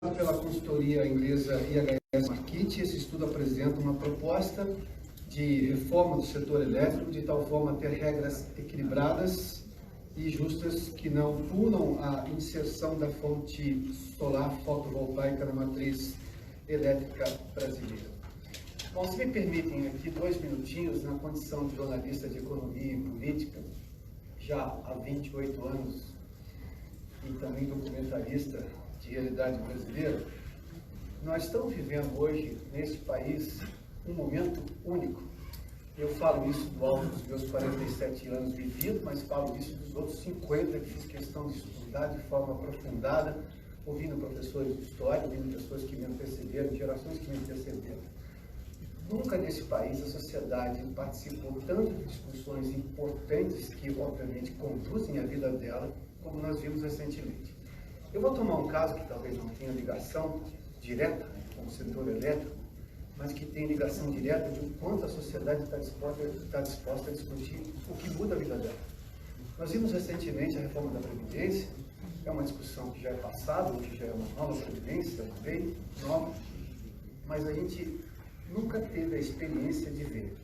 Pela consultoria inglesa IHS Markit, esse estudo apresenta uma proposta de reforma do setor elétrico de tal forma a ter regras equilibradas e justas que não punam a inserção da fonte solar fotovoltaica na matriz elétrica brasileira. Bom, se me permitem aqui 2 minutinhos, na condição de jornalista de economia e política, já há 28 anos, e também documentarista de realidade brasileira, nós estamos vivendo hoje, nesse país, um momento único. Eu falo isso do alto dos meus 47 anos vividos, mas falo isso dos outros 50 que fiz questão de estudar de forma aprofundada, ouvindo professores de história, ouvindo pessoas que me antecederam, gerações que me antecederam. Nunca nesse país a sociedade participou tanto de discussões importantes que, obviamente, conduzem a vida dela, como nós vimos recentemente. Eu vou tomar um caso que talvez não tenha ligação direta com o setor elétrico, mas que tem ligação direta de o quanto a sociedade está disposta a discutir o que muda a vida dela. Nós vimos recentemente a reforma da Previdência, é uma discussão que já é passada, hoje já é uma nova Previdência, uma lei nova, mas a gente nunca teve a experiência de ver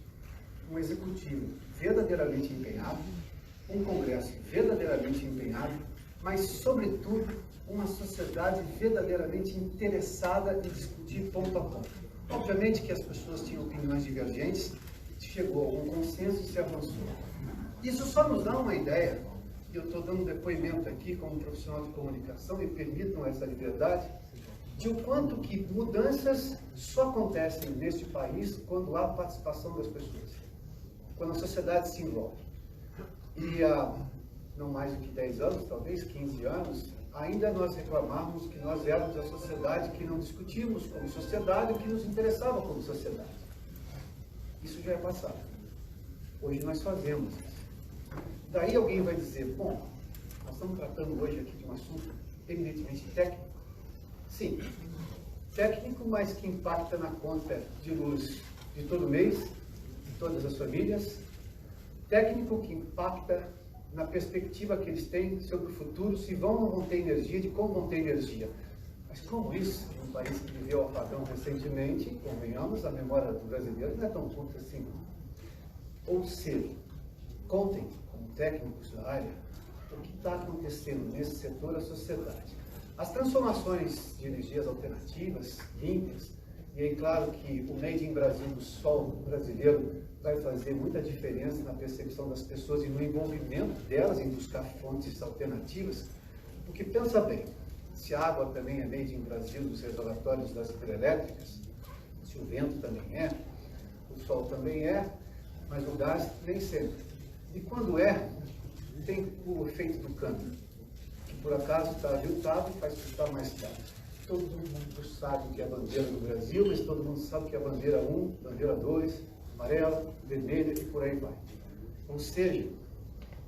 um executivo verdadeiramente empenhado, um Congresso verdadeiramente empenhado, mas, sobretudo, uma sociedade verdadeiramente interessada em discutir ponto a ponto. Obviamente que as pessoas tinham opiniões divergentes, chegou a algum consenso e se avançou. Isso só nos dá uma ideia, e eu estou dando um depoimento aqui como profissional de comunicação, e permitam essa liberdade, de o quanto que mudanças só acontecem neste país quando há participação das pessoas, quando a sociedade se envolve. E há não mais do que 10 anos, talvez 15 anos, ainda nós reclamávamos que nós éramos a sociedade que não discutíamos como sociedade o que nos interessava como sociedade. Isso já é passado. Hoje nós fazemos isso. Daí alguém vai dizer, bom, nós estamos tratando hoje aqui de um assunto eminentemente técnico. Sim, técnico, mas que impacta na conta de luz de todo mês, de todas as famílias. Técnico que impacta na perspectiva que eles têm sobre o futuro, se vão ou não vão ter energia, de como vão ter energia. Mas como isso, um país que viveu o apagão recentemente, convenhamos, a memória do brasileiro não é tão curta assim. Ou seja, contem, como técnicos da área, o que está acontecendo nesse setor da sociedade. As transformações de energias alternativas, limpas, e é claro que o Made in Brasil do sol brasileiro vai fazer muita diferença na percepção das pessoas e no envolvimento delas em buscar fontes alternativas, porque pensa bem, se a água também é Made in Brasil dos reservatórios das hidrelétricas, se o vento também é, o sol também é, mas o gás nem sempre. E quando é, tem o efeito do câmbio, que por acaso está aviltado e faz custar mais caro. Todo mundo sabe o que é a bandeira do Brasil, mas todo mundo sabe o que é a bandeira 1, bandeira 2, amarela, vermelha e por aí vai. Ou seja,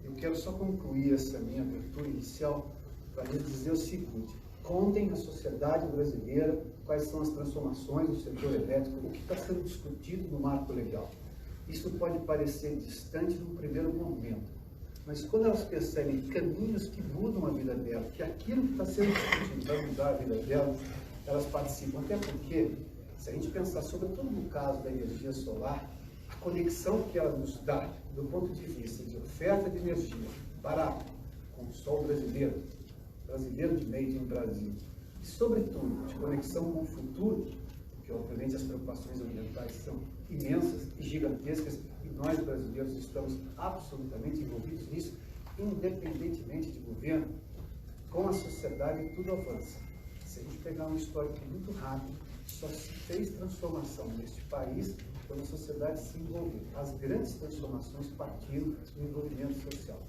eu quero só concluir essa minha abertura inicial para lhes dizer o seguinte: contem a sociedade brasileira quais são as transformações do setor elétrico, o que está sendo discutido no marco legal. Isso pode parecer distante no primeiro momento, mas quando elas percebem caminhos que mudam a vida dela, que aquilo que está sendo discutido vai mudar a vida dela, elas participam. Até porque, se a gente pensar sobretudo no caso da energia solar, a conexão que ela nos dá, do ponto de vista de oferta de energia barata, com o sol brasileiro, brasileiro de Made in Brasil, e sobretudo de conexão com o futuro, porque obviamente as preocupações ambientais são imensas e gigantescas, e nós brasileiros estamos absolutamente envolvidos nisso, independentemente de governo, com a sociedade tudo avança. Se a gente pegar um histórico muito rápido, só se fez transformação neste país quando a sociedade se envolveu. As grandes transformações partiram do envolvimento social.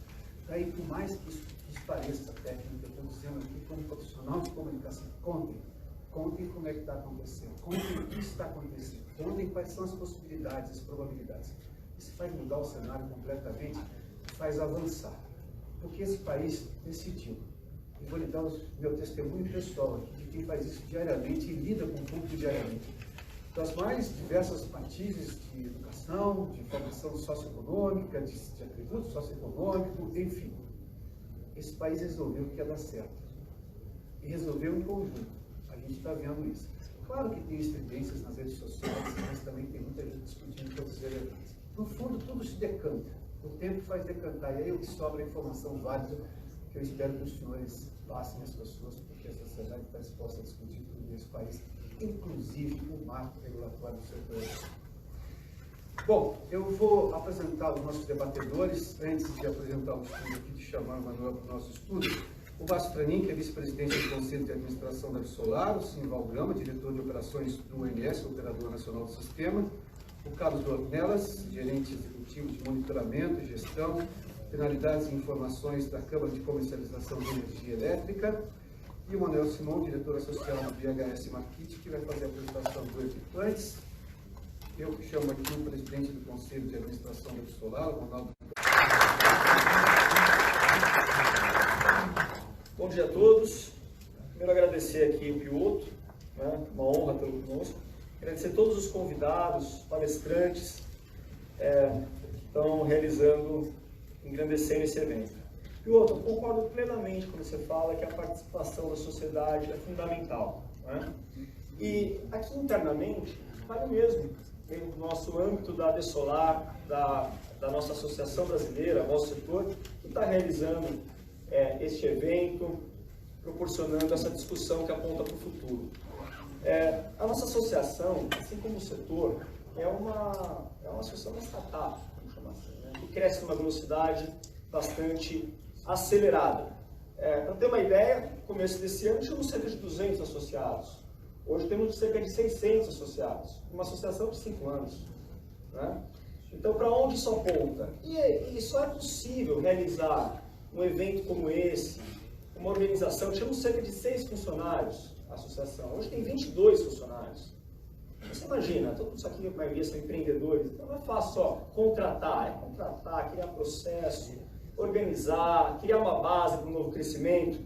Daí, por mais que isso pareça técnico, eu estou dizendo aqui como profissional de comunicação, contem como é que está acontecendo, contem o que está acontecendo, contem quais são as possibilidades, as probabilidades. Isso faz mudar o cenário completamente, faz avançar. Porque esse país decidiu. Eu vou lhe dar o meu testemunho pessoal aqui, de quem faz isso diariamente e lida com o público diariamente. Das mais diversas matizes de educação, de formação socioeconômica, de atributos socioeconômicos, enfim. Esse país resolveu que ia dar certo. E resolveu em conjunto. A gente gente está vendo isso. Claro que tem estridências nas redes sociais, mas também tem muita gente discutindo todos os elementos. No fundo, tudo se decanta. O tempo faz decantar. E aí o que sobra é informação válida, que eu espero que os senhores passem as pessoas, porque a sociedade está disposta a discutir tudo nesse país, inclusive o marco regulatório do setor. Bom, eu vou apresentar os nossos debatedores, antes de apresentar o estudo aqui, de chamar o Manuel para o nosso estudo. O Vasco Tranin, que é vice-presidente do Conselho de Administração da Absolar, o Simval Gama, diretor de operações do ONS, Operador Nacional do Sistema, o Carlos Dornelas, gerente executivo de monitoramento e gestão, finalidades e informações da Câmara de Comercialização de Energia Elétrica, e o Manuel Simão, diretor associado do BHS Marquite, que vai fazer a apresentação do evento. Antes, eu chamo aqui o presidente do Conselho de Administração da Absolar, o Ronaldo. Bom dia a todos. Primeiro agradecer aqui o Piotr, né? Uma honra tê-lo conosco. Agradecer a todos os convidados, palestrantes, que estão realizando, engrandecendo esse evento. Piotr, eu concordo plenamente quando você fala que a participação da sociedade é fundamental, né? E aqui internamente, vale mesmo, dentro do nosso âmbito da Desolar, da nossa associação brasileira, nosso setor, que está realizando este evento, proporcionando essa discussão que aponta para o futuro. A nossa associação, assim como o setor, é uma associação, uma startup, vamos chamar assim, né, que cresce numa velocidade bastante acelerada. Para ter uma ideia, no começo desse ano tínhamos cerca de 200 associados. Hoje temos cerca de 600 associados, uma associação de 5 anos. Né? Então, para onde isso aponta? E só é possível realizar um evento como esse, uma organização, tínhamos cerca de 6 funcionários, a associação, hoje tem 22 funcionários. Você imagina, todo mundo aqui, a maioria são empreendedores, então não é fácil só contratar, criar processo, organizar, criar uma base para um novo crescimento.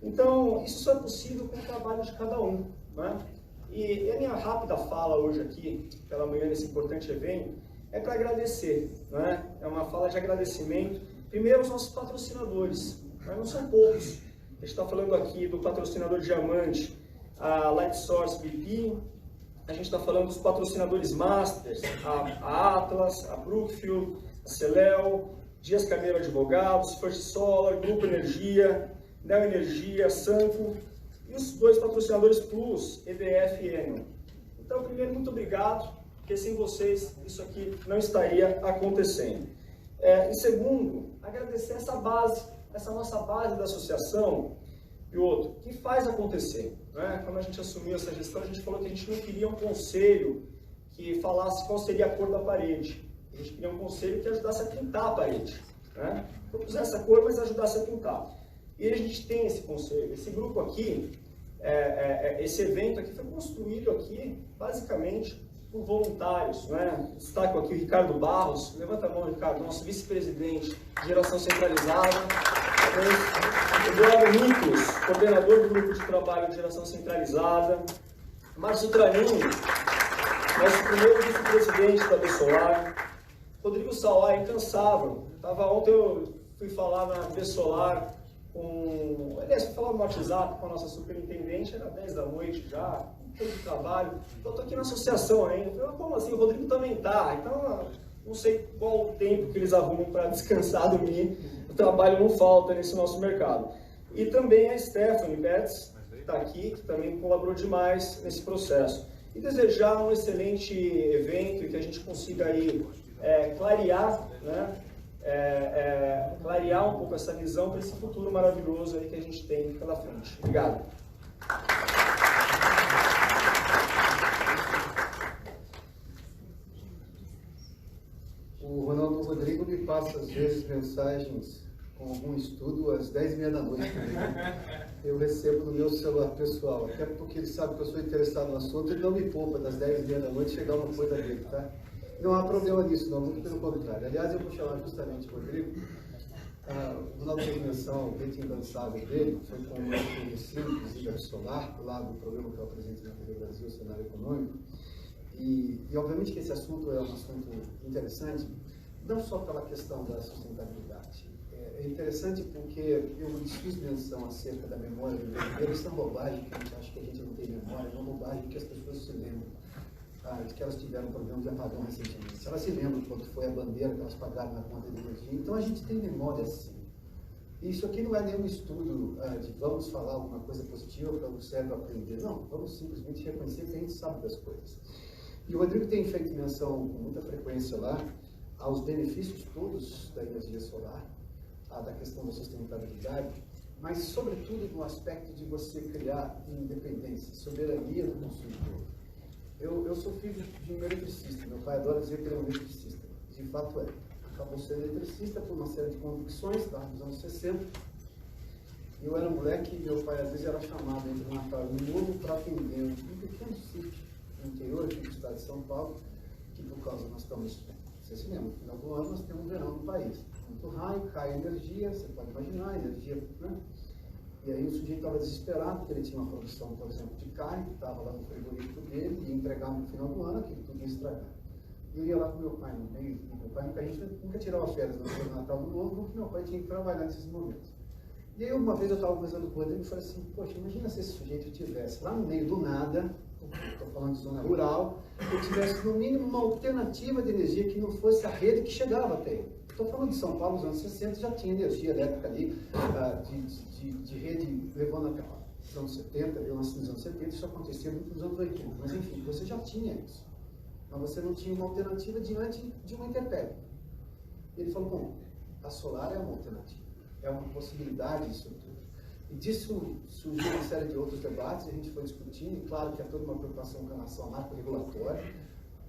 Então, isso só é possível com o trabalho de cada um. Né? E a minha rápida fala hoje aqui, pela manhã, nesse importante evento, é para agradecer. Né? É uma fala de agradecimento, primeiro aos nossos patrocinadores, mas não são poucos. A gente está falando aqui do patrocinador Diamante, a Lightsource BP, a gente está falando dos patrocinadores Masters, a Atlas, a Brookfield, a Celel, Dias Carneiro Advogados, First Solar, Grupo Energia, Neo Energia, Sanco, e os 2 patrocinadores Plus, EDF e Enel. Então, primeiro, muito obrigado, porque sem vocês isso aqui não estaria acontecendo. E segundo, agradecer essa base, essa nossa base da associação, e outro, que faz acontecer. Né? Quando a gente assumiu essa gestão, a gente falou que a gente não queria um conselho que falasse qual seria a cor da parede. A gente queria um conselho que ajudasse a pintar a parede. Né? Não pusesse a cor, mas ajudasse a pintar. E a gente tem esse conselho, esse grupo aqui, esse evento aqui foi construído aqui, basicamente, por voluntários. Né? Destaco aqui o Ricardo Barros, levanta a mão, Ricardo, nosso vice-presidente de geração centralizada. Eduardo Nicolas, coordenador do grupo de trabalho de geração centralizada. Márcio Tranin, nosso primeiro vice-presidente da Desolar. Rodrigo Sauá, incansável. Ontem eu fui falar na Desolar, aliás, fui falar no WhatsApp com a nossa superintendente, era 10 da noite já, todo o trabalho. Eu estou aqui na associação ainda. Eu falei, como assim? O Rodrigo também está. Então, não sei qual o tempo que eles arrumam para descansar, dormir. O trabalho não falta nesse nosso mercado. E também a Stephanie Betts, que está aqui, que também colaborou demais nesse processo. E desejar um excelente evento e que a gente consiga aí clarear, né? Clarear um pouco essa visão para esse futuro maravilhoso aí que a gente tem pela frente. Obrigado. O Ronaldo Rodrigo me passa às vezes mensagens com algum estudo às 10h30 da noite. Eu recebo no meu celular pessoal, até porque ele sabe que eu sou interessado no assunto, ele não me poupa das 10h30 da noite chegar uma coisa dele, tá? Não há problema nisso, não, muito pelo contrário. Aliás, eu vou chamar justamente o Rodrigo. O Ronaldo fez menção, o jeito incansável dele, foi com o meu conhecido, inclusive a Solar, lá do programa que eu apresento na TV Brasil, o cenário econômico. E obviamente que esse assunto é um assunto interessante, não só pela questão da sustentabilidade. É interessante porque eu fiz menção acerca da memória do brasileiro. Isso é uma bobagem, que a gente acha que a gente não tem memória, é uma bobagem que as pessoas se lembram de que elas tiveram um problema de apagão recentemente. Se elas se lembram quando foi a bandeira que elas pagaram na conta de energia, então a gente tem memória sim. Isso aqui não é nenhum estudo de vamos falar alguma coisa positiva para o cérebro aprender. Não, vamos simplesmente reconhecer que a gente sabe das coisas. E o Rodrigo tem feito menção com muita frequência lá aos benefícios todos da energia solar, da questão da sustentabilidade, mas sobretudo no aspecto de você criar independência, soberania do consumidor. Eu sou filho de um eletricista, meu pai adora dizer que ele é um eletricista, de fato é. Acabou sendo eletricista por uma série de convicções, lá nos anos 60. Eu era moleque e meu pai às vezes era chamado entre o Natal e o Novo para atender um pequeno sítio no interior aqui do estado de São Paulo, que por causa nós estamos, você se lembra, no final do ano nós temos um verão no país. Muito raio, cai energia, você pode imaginar, energia, né? E aí o sujeito estava desesperado, porque ele tinha uma produção, por exemplo, de carne, que estava lá no frigorífico dele, e ia entregar no final do ano, aquilo tudo ia estragar. E eu ia lá com meu pai no meio, com meu pai, porque a gente nunca tirava férias no Natal do Novo, porque meu pai tinha que trabalhar nesses momentos. E aí uma vez eu estava conversando com o Rodrigo e falei assim, poxa, imagina se esse sujeito tivesse lá no meio do nada, estou falando de zona rural, que tivesse no mínimo uma alternativa de energia que não fosse a rede que chegava até ele. Estou falando de São Paulo, nos anos 60 já tinha energia elétrica ali, de rede levando até os anos 70, eu nasci nos anos 70, isso acontecia muito nos anos 80, mas enfim, você já tinha isso. Mas você não tinha uma alternativa diante de uma intempérie. Ele falou, bom, a solar é uma alternativa, é uma possibilidade disso tudo. E disso surgiu uma série de outros debates, a gente foi discutindo, e claro que há toda uma preocupação com relação ao marco regulatório,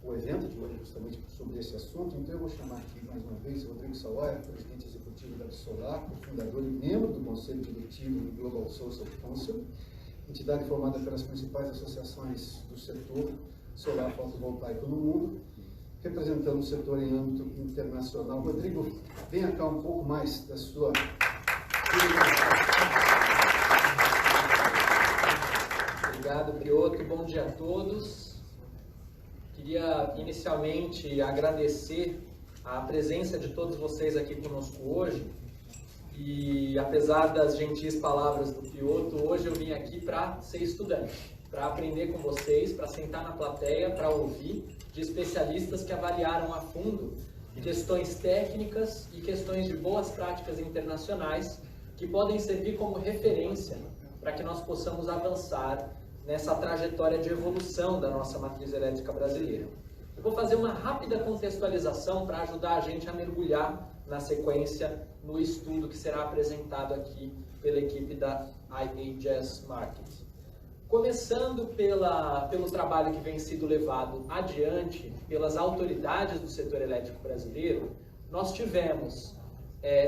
o evento de hoje justamente sobre esse assunto, então eu vou chamar aqui mais uma vez o Rodrigo Savoia, presidente executivo da Solar, cofundador e membro do Conselho Diretivo do Global Social Council, entidade formada pelas principais associações do setor solar fotovoltaico no mundo, representando o setor em âmbito internacional. Rodrigo, venha cá um pouco mais da sua... Obrigado, Piotr. Bom dia a todos. Queria inicialmente agradecer a presença de todos vocês aqui conosco hoje. E apesar das gentis palavras do Piotr, hoje eu vim aqui para ser estudante, para aprender com vocês, para sentar na plateia, para ouvir de especialistas que avaliaram a fundo questões técnicas e questões de boas práticas internacionais que podem servir como referência para que nós possamos avançar nessa trajetória de evolução da nossa matriz elétrica brasileira. Eu vou fazer uma rápida contextualização para ajudar a gente a mergulhar na sequência no estudo que será apresentado aqui pela equipe da IHS Markit. Começando pelo trabalho que vem sido levado adiante pelas autoridades do setor elétrico brasileiro, nós tivemos,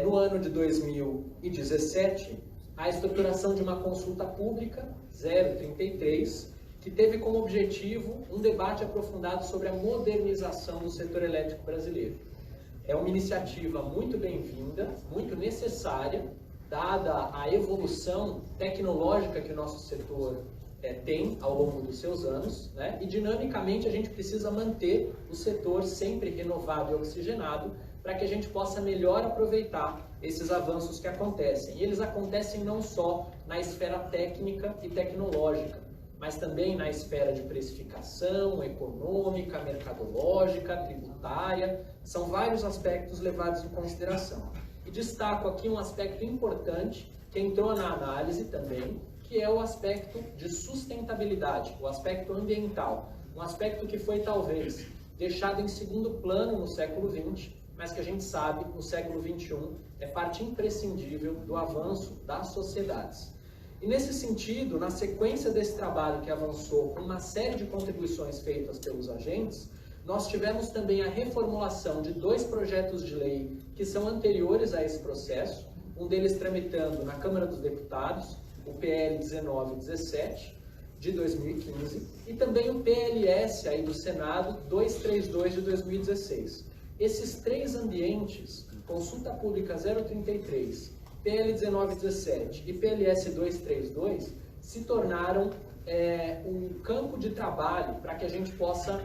no ano de 2017, a estruturação de uma consulta pública 033, que teve como objetivo um debate aprofundado sobre a modernização do setor elétrico brasileiro. É uma iniciativa muito bem-vinda, muito necessária, dada a evolução tecnológica que o nosso setor tem ao longo dos seus anos, né? E dinamicamente a gente precisa manter o setor sempre renovado e oxigenado para que a gente possa melhor aproveitar esses avanços que acontecem. E eles acontecem não só na esfera técnica e tecnológica, mas também na esfera de precificação, econômica, mercadológica, tributária. São vários aspectos levados em consideração. E destaco aqui um aspecto importante que entrou na análise também, que é o aspecto de sustentabilidade, o aspecto ambiental. Um aspecto que foi talvez deixado em segundo plano no século XX, mas que a gente sabe, no século XXI, é parte imprescindível do avanço das sociedades. E nesse sentido, na sequência desse trabalho que avançou com uma série de contribuições feitas pelos agentes, nós tivemos também a reformulação de 2 projetos de lei que são anteriores a esse processo, um deles tramitando na Câmara dos Deputados, o PL 1917, de 2015, e também o PLS aí do Senado 232 de 2016. Esses 3 ambientes, Consulta Pública 033, PL 1917 e PLS 232, se tornaram um campo de trabalho para que a gente possa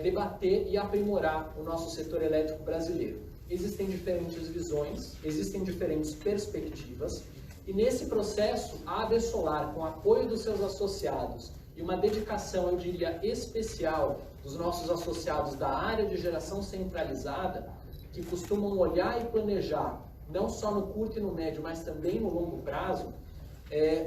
debater e aprimorar o nosso setor elétrico brasileiro. existem diferentes visões, existem diferentes perspectivas, e nesse processo, a AB Solar, com o apoio dos seus associados e uma dedicação, eu diria, especial dos nossos associados da área de geração centralizada, que costumam olhar e planejar, não só no curto e no médio, mas também no longo prazo,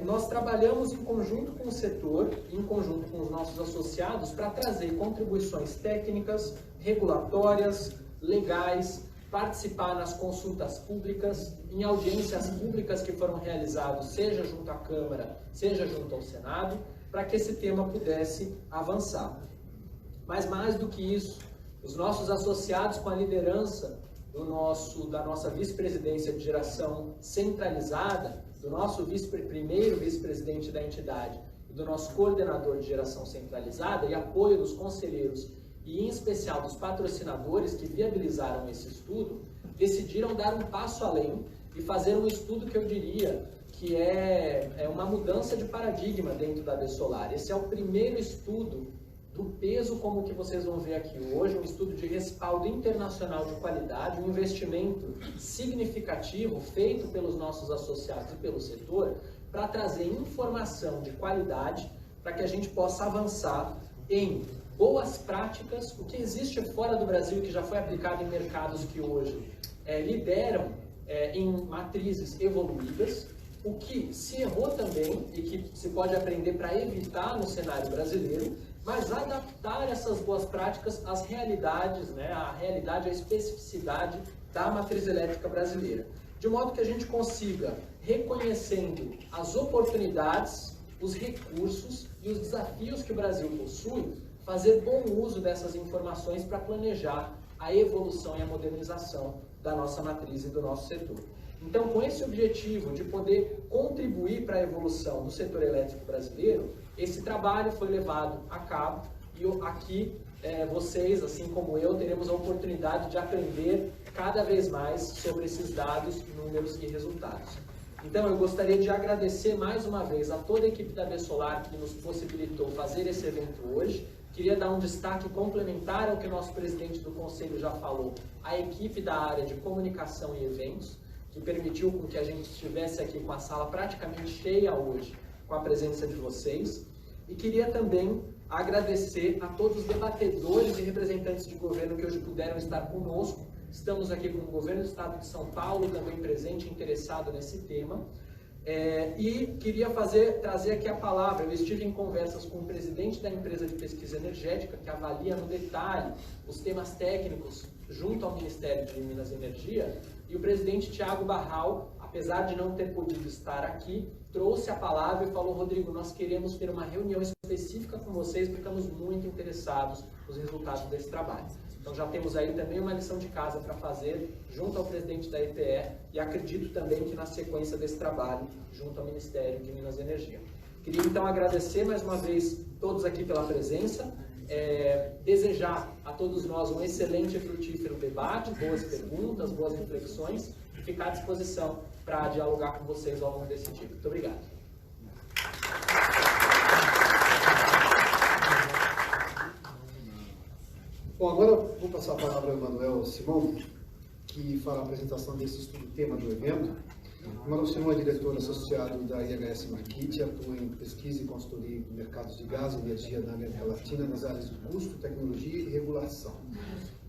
nós trabalhamos em conjunto com o setor, em conjunto com os nossos associados, para trazer contribuições técnicas, regulatórias, legais, participar nas consultas públicas, em audiências públicas que foram realizadas, seja junto à Câmara, seja junto ao Senado, para que esse tema pudesse avançar. Mas mais do que isso, os nossos associados, com a liderança da nossa vice-presidência de geração centralizada, do nosso primeiro vice-presidente da entidade e do nosso coordenador de geração centralizada, e apoio dos conselheiros e em especial dos patrocinadores que viabilizaram esse estudo, decidiram dar um passo além e fazer um estudo que eu diria que é uma mudança de paradigma dentro da AB Solar. Esse é o primeiro estudo do peso como o que vocês vão ver aqui hoje, um estudo de respaldo internacional de qualidade, um investimento significativo feito pelos nossos associados e pelo setor para trazer informação de qualidade para que a gente possa avançar em boas práticas, o que existe fora do Brasil e que já foi aplicado em mercados que hoje lideram em matrizes evoluídas, o que se errou também e que se pode aprender para evitar no cenário brasileiro, mas adaptar essas boas práticas às realidades, à realidade, à especificidade da matriz elétrica brasileira. De modo que a gente consiga, reconhecendo as oportunidades, os recursos e os desafios que o Brasil possui, fazer bom uso dessas informações para planejar a evolução e a modernização da nossa matriz e do nosso setor. Então, com esse objetivo de poder contribuir para a evolução do setor elétrico brasileiro, esse trabalho foi levado a cabo e aqui vocês, assim como eu, teremos a oportunidade de aprender cada vez mais sobre esses dados, números e resultados. Então, eu gostaria de agradecer mais uma vez a toda a equipe da AB Solar que nos possibilitou fazer esse evento hoje. Queria dar um destaque complementar ao que o nosso presidente do Conselho já falou, a equipe da área de comunicação e eventos, que permitiu com que a gente estivesse aqui com a sala praticamente cheia hoje, com a presença de vocês. E queria também agradecer a todos os debatedores e representantes de governo que hoje puderam estar conosco. Estamos aqui com o governo do Estado de São Paulo, também presente e interessado nesse tema. E queria trazer aqui a palavra. Eu estive em conversas com o presidente da empresa de pesquisa energética, que avalia no detalhe os temas técnicos junto ao Ministério de Minas e Energia, e o presidente Thiago Barral, apesar de não ter podido estar aqui, trouxe a palavra e falou: Rodrigo, nós queremos ter uma reunião específica com vocês, porque estamos muito interessados nos resultados desse trabalho. Então já temos aí também uma lição de casa para fazer junto ao presidente da EPE e acredito também que na sequência desse trabalho junto ao Ministério de Minas e Energia. Queria então agradecer mais uma vez todos aqui pela presença, desejar a todos nós um excelente e frutífero debate, boas perguntas, boas reflexões e ficar à disposição para dialogar com vocês ao longo desse dia. Muito obrigado. Bom, agora vou passar a palavra ao Emanuel Simão, que fará a apresentação desse estudo tema do evento. Emanuel Simão é diretor associado da IHS Markit, atua em pesquisa e consultoria em mercados de gás e energia na América Latina nas áreas de custo, tecnologia e regulação.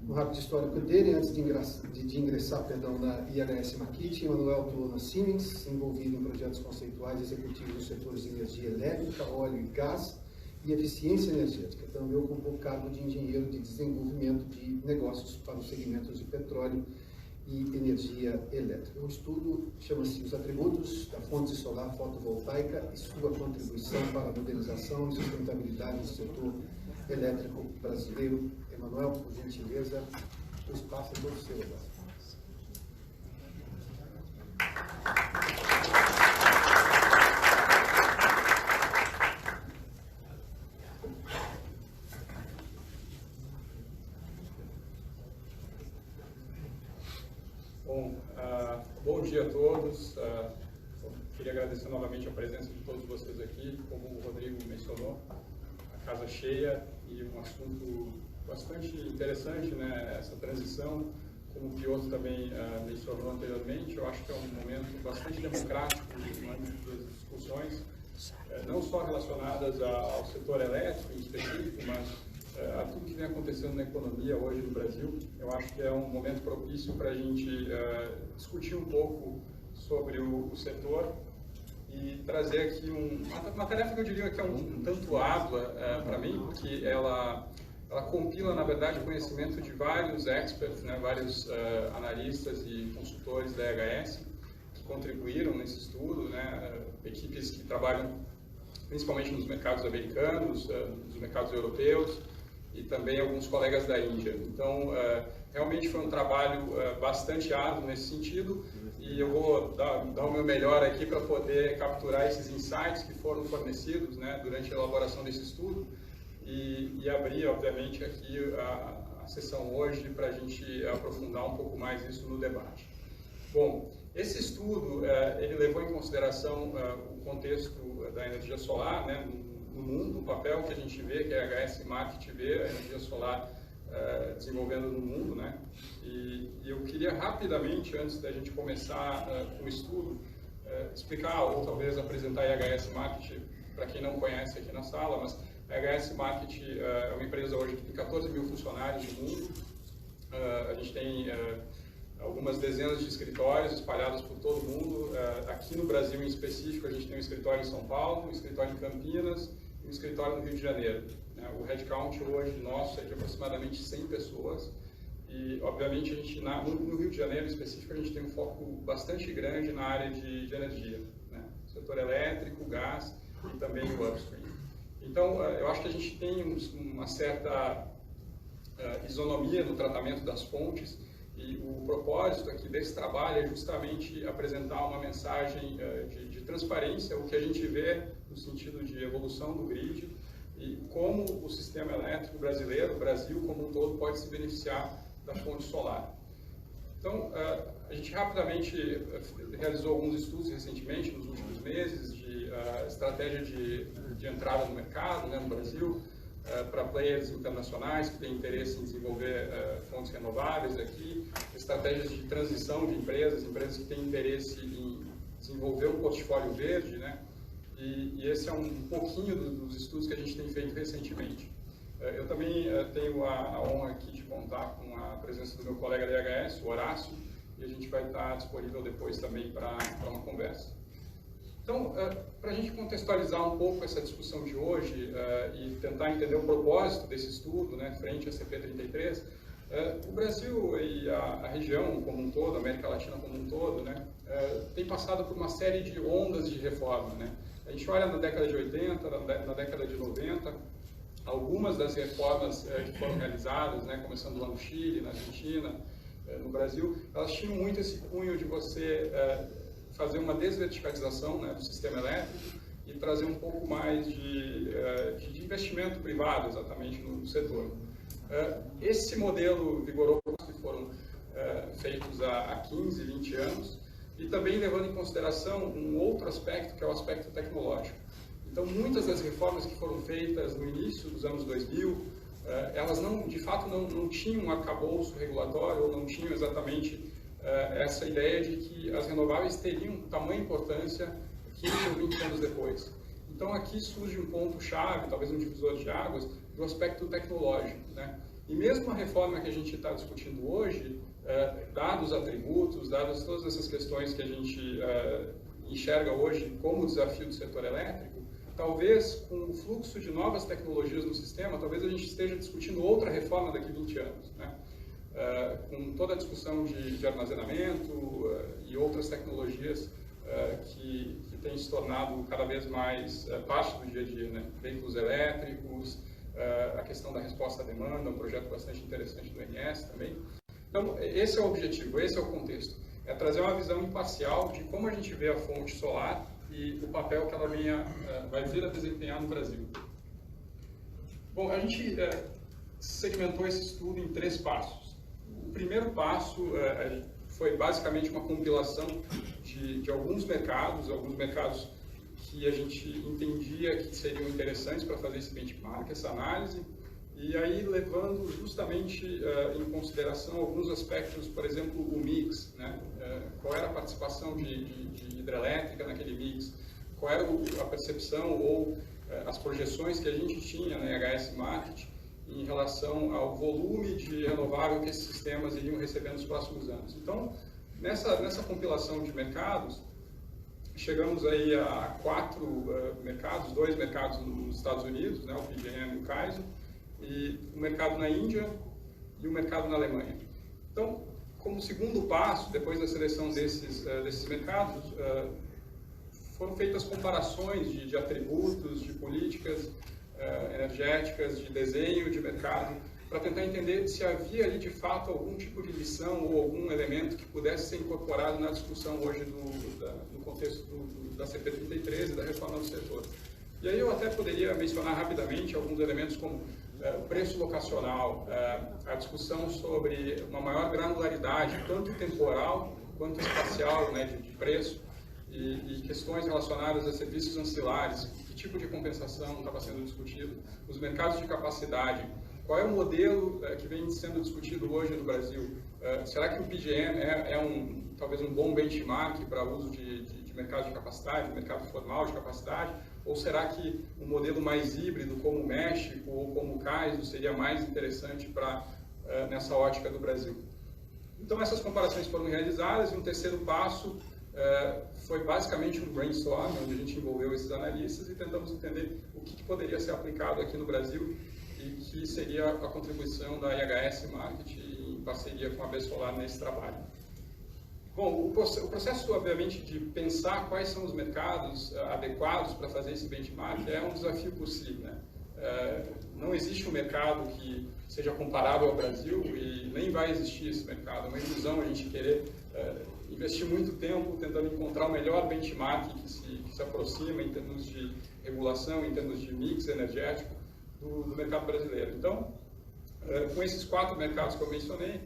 No rápido histórico dele, antes de ingressar na IHS Markit, Emanuel atuou na Siemens, envolvido em projetos conceituais executivos nos setores de energia elétrica, óleo e gás, e eficiência energética. Também ocupou o cargo de engenheiro de desenvolvimento de negócios para os segmentos de petróleo e energia elétrica. O estudo chama-se Os Atributos da Fonte Solar Fotovoltaica e sua contribuição para a modernização e sustentabilidade do setor elétrico brasileiro. Emanuel, por gentileza, o espaço é todo seu agora. Bom dia a todos. Queria agradecer novamente a presença de todos vocês aqui. Como o Rodrigo mencionou, a casa cheia e um assunto bastante interessante, né? Essa transição com como o Piotr também mencionou anteriormente, eu acho que é um momento bastante democrático no âmbito das discussões, não só relacionadas ao setor elétrico em específico, mas a tudo que vem acontecendo na economia hoje no Brasil. Eu acho que é um momento propício para a gente discutir um pouco sobre o setor e trazer aqui uma tarefa que eu diria que é um tanto árdua para mim, porque ela compila, na verdade, o conhecimento de vários experts, né, vários analistas e consultores da EHS que contribuíram nesse estudo, né, equipes que trabalham principalmente nos mercados americanos, nos mercados europeus e também alguns colegas da Índia. Então, realmente foi um trabalho bastante árduo nesse sentido e eu vou dar o meu melhor aqui para poder capturar esses insights que foram fornecidos, né, durante a elaboração desse estudo e abrir, obviamente, aqui a sessão hoje para a gente aprofundar um pouco mais isso no debate. Bom, esse estudo, ele levou em consideração o contexto da energia solar, né, no mundo, o papel que a gente vê, que a EHS Markit vê, a energia solar desenvolvendo no mundo, né, e eu queria rapidamente, antes da gente começar com o estudo, explicar ou talvez apresentar a EHS Markit para quem não conhece aqui na sala, mas a EHS Markit é uma empresa hoje que tem 14 mil funcionários no mundo, a gente tem algumas dezenas de escritórios espalhados por todo o mundo. Aqui no Brasil, em específico, a gente tem um escritório em São Paulo, um escritório em Campinas e um escritório no Rio de Janeiro. O headcount hoje nosso é de aproximadamente 100 pessoas e, obviamente, a gente, no Rio de Janeiro, em específico, a gente tem um foco bastante grande na área de energia, né? Setor elétrico, gás e também o upstream. Então, eu acho que a gente tem uma certa isonomia no tratamento das fontes. E o propósito aqui desse trabalho é justamente apresentar uma mensagem de transparência, o que a gente vê no sentido de evolução do grid e como o sistema elétrico brasileiro, o Brasil como um todo, pode se beneficiar da fonte solar. Então, a gente rapidamente realizou alguns estudos recentemente, nos últimos meses, de estratégia de entrada no mercado, né, no Brasil, para players internacionais que têm interesse em desenvolver fontes renováveis aqui, estratégias de transição de empresas que têm interesse em desenvolver um portfólio verde, né? E esse é um pouquinho dos estudos que a gente tem feito recentemente. Eu também tenho a honra aqui de contar com a presença do meu colega da EHS, o Horácio, e a gente vai estar disponível depois também para uma conversa. Então, para a gente contextualizar um pouco essa discussão de hoje e tentar entender o propósito desse estudo, né, frente à CP33, o Brasil e a região como um todo, a América Latina como um todo, né, tem passado por uma série de ondas de reforma, né? A gente olha na década de 80, na década de 90, algumas das reformas que foram realizadas, né, começando lá no Chile, na Argentina, no Brasil, elas tinham muito esse cunho de você fazer uma desverticalização, né, do sistema elétrico e trazer um pouco mais de investimento privado exatamente no setor. Esse modelo vigorou que foram feitos há 15, 20 anos e também levando em consideração um outro aspecto, que é o aspecto tecnológico. Então, muitas das reformas que foram feitas no início dos anos 2000, elas de fato não tinham um arcabouço regulatório ou não tinham exatamente essa ideia de que as renováveis teriam tamanha importância 15 ou 20 anos depois. Então aqui surge um ponto-chave, talvez um divisor de águas, do aspecto tecnológico, né? E mesmo a reforma que a gente está discutindo hoje, dados atributos, dadas todas essas questões que a gente enxerga hoje como desafio do setor elétrico, talvez com o fluxo de novas tecnologias no sistema, talvez a gente esteja discutindo outra reforma daqui a 20 anos, né? Com toda a discussão de armazenamento e outras tecnologias que têm se tornado cada vez mais parte do dia a dia, né? Veículos elétricos, a questão da resposta à demanda, um projeto bastante interessante do INS também. Então, esse é o objetivo, esse é o contexto, é trazer uma visão imparcial de como a gente vê a fonte solar e o papel que ela vai vir a desempenhar no Brasil. Bom, a gente segmentou esse estudo em 3 passos. O primeiro passo foi basicamente uma compilação de alguns mercados que a gente entendia que seriam interessantes para fazer esse benchmark, essa análise, E aí levando justamente em consideração alguns aspectos, por exemplo, o mix, né? Qual era a participação de hidrelétrica naquele mix, qual era a percepção ou as projeções que a gente tinha na IHS Markit em relação ao volume de renovável que esses sistemas iriam receber nos próximos anos. Então, nessa compilação de mercados, chegamos aí a 4 mercados, 2 mercados nos Estados Unidos, né, o PJM e o CAISO, e um mercado na Índia e um mercado na Alemanha. Então, como segundo passo, depois da seleção desses mercados, foram feitas comparações de atributos, de políticas energéticas, de desenho de mercado, para tentar entender se havia ali de fato algum tipo de lição ou algum elemento que pudesse ser incorporado na discussão hoje no contexto da CP 33 e da reforma do setor. E aí eu até poderia mencionar rapidamente alguns elementos como o preço locacional, a discussão sobre uma maior granularidade, tanto temporal quanto espacial, né, de preço, e questões relacionadas a serviços ancilares, que tipo de compensação estava sendo discutido, os mercados de capacidade, qual é o modelo que vem sendo discutido hoje no Brasil? Será que o PJM talvez um bom benchmark para o uso de mercado de capacidade, mercado formal de capacidade? Ou será que um modelo mais híbrido, como o México ou como o CAISO, seria mais interessante nessa ótica do Brasil? Então, essas comparações foram realizadas e um terceiro passo foi basicamente um brainstorm, onde a gente envolveu esses analistas e tentamos entender o que poderia ser aplicado aqui no Brasil e que seria a contribuição da IHS Markit em parceria com a Besolar nesse trabalho. Bom, o processo, obviamente, de pensar quais são os mercados adequados para fazer esse benchmark é um desafio por si, né? Não existe um mercado que seja comparável ao Brasil e nem vai existir esse mercado. É uma ilusão a gente querer investir muito tempo tentando encontrar o melhor benchmark que se aproxima em termos de regulação, em termos de mix energético do mercado brasileiro. Então, com esses 4 mercados que eu mencionei,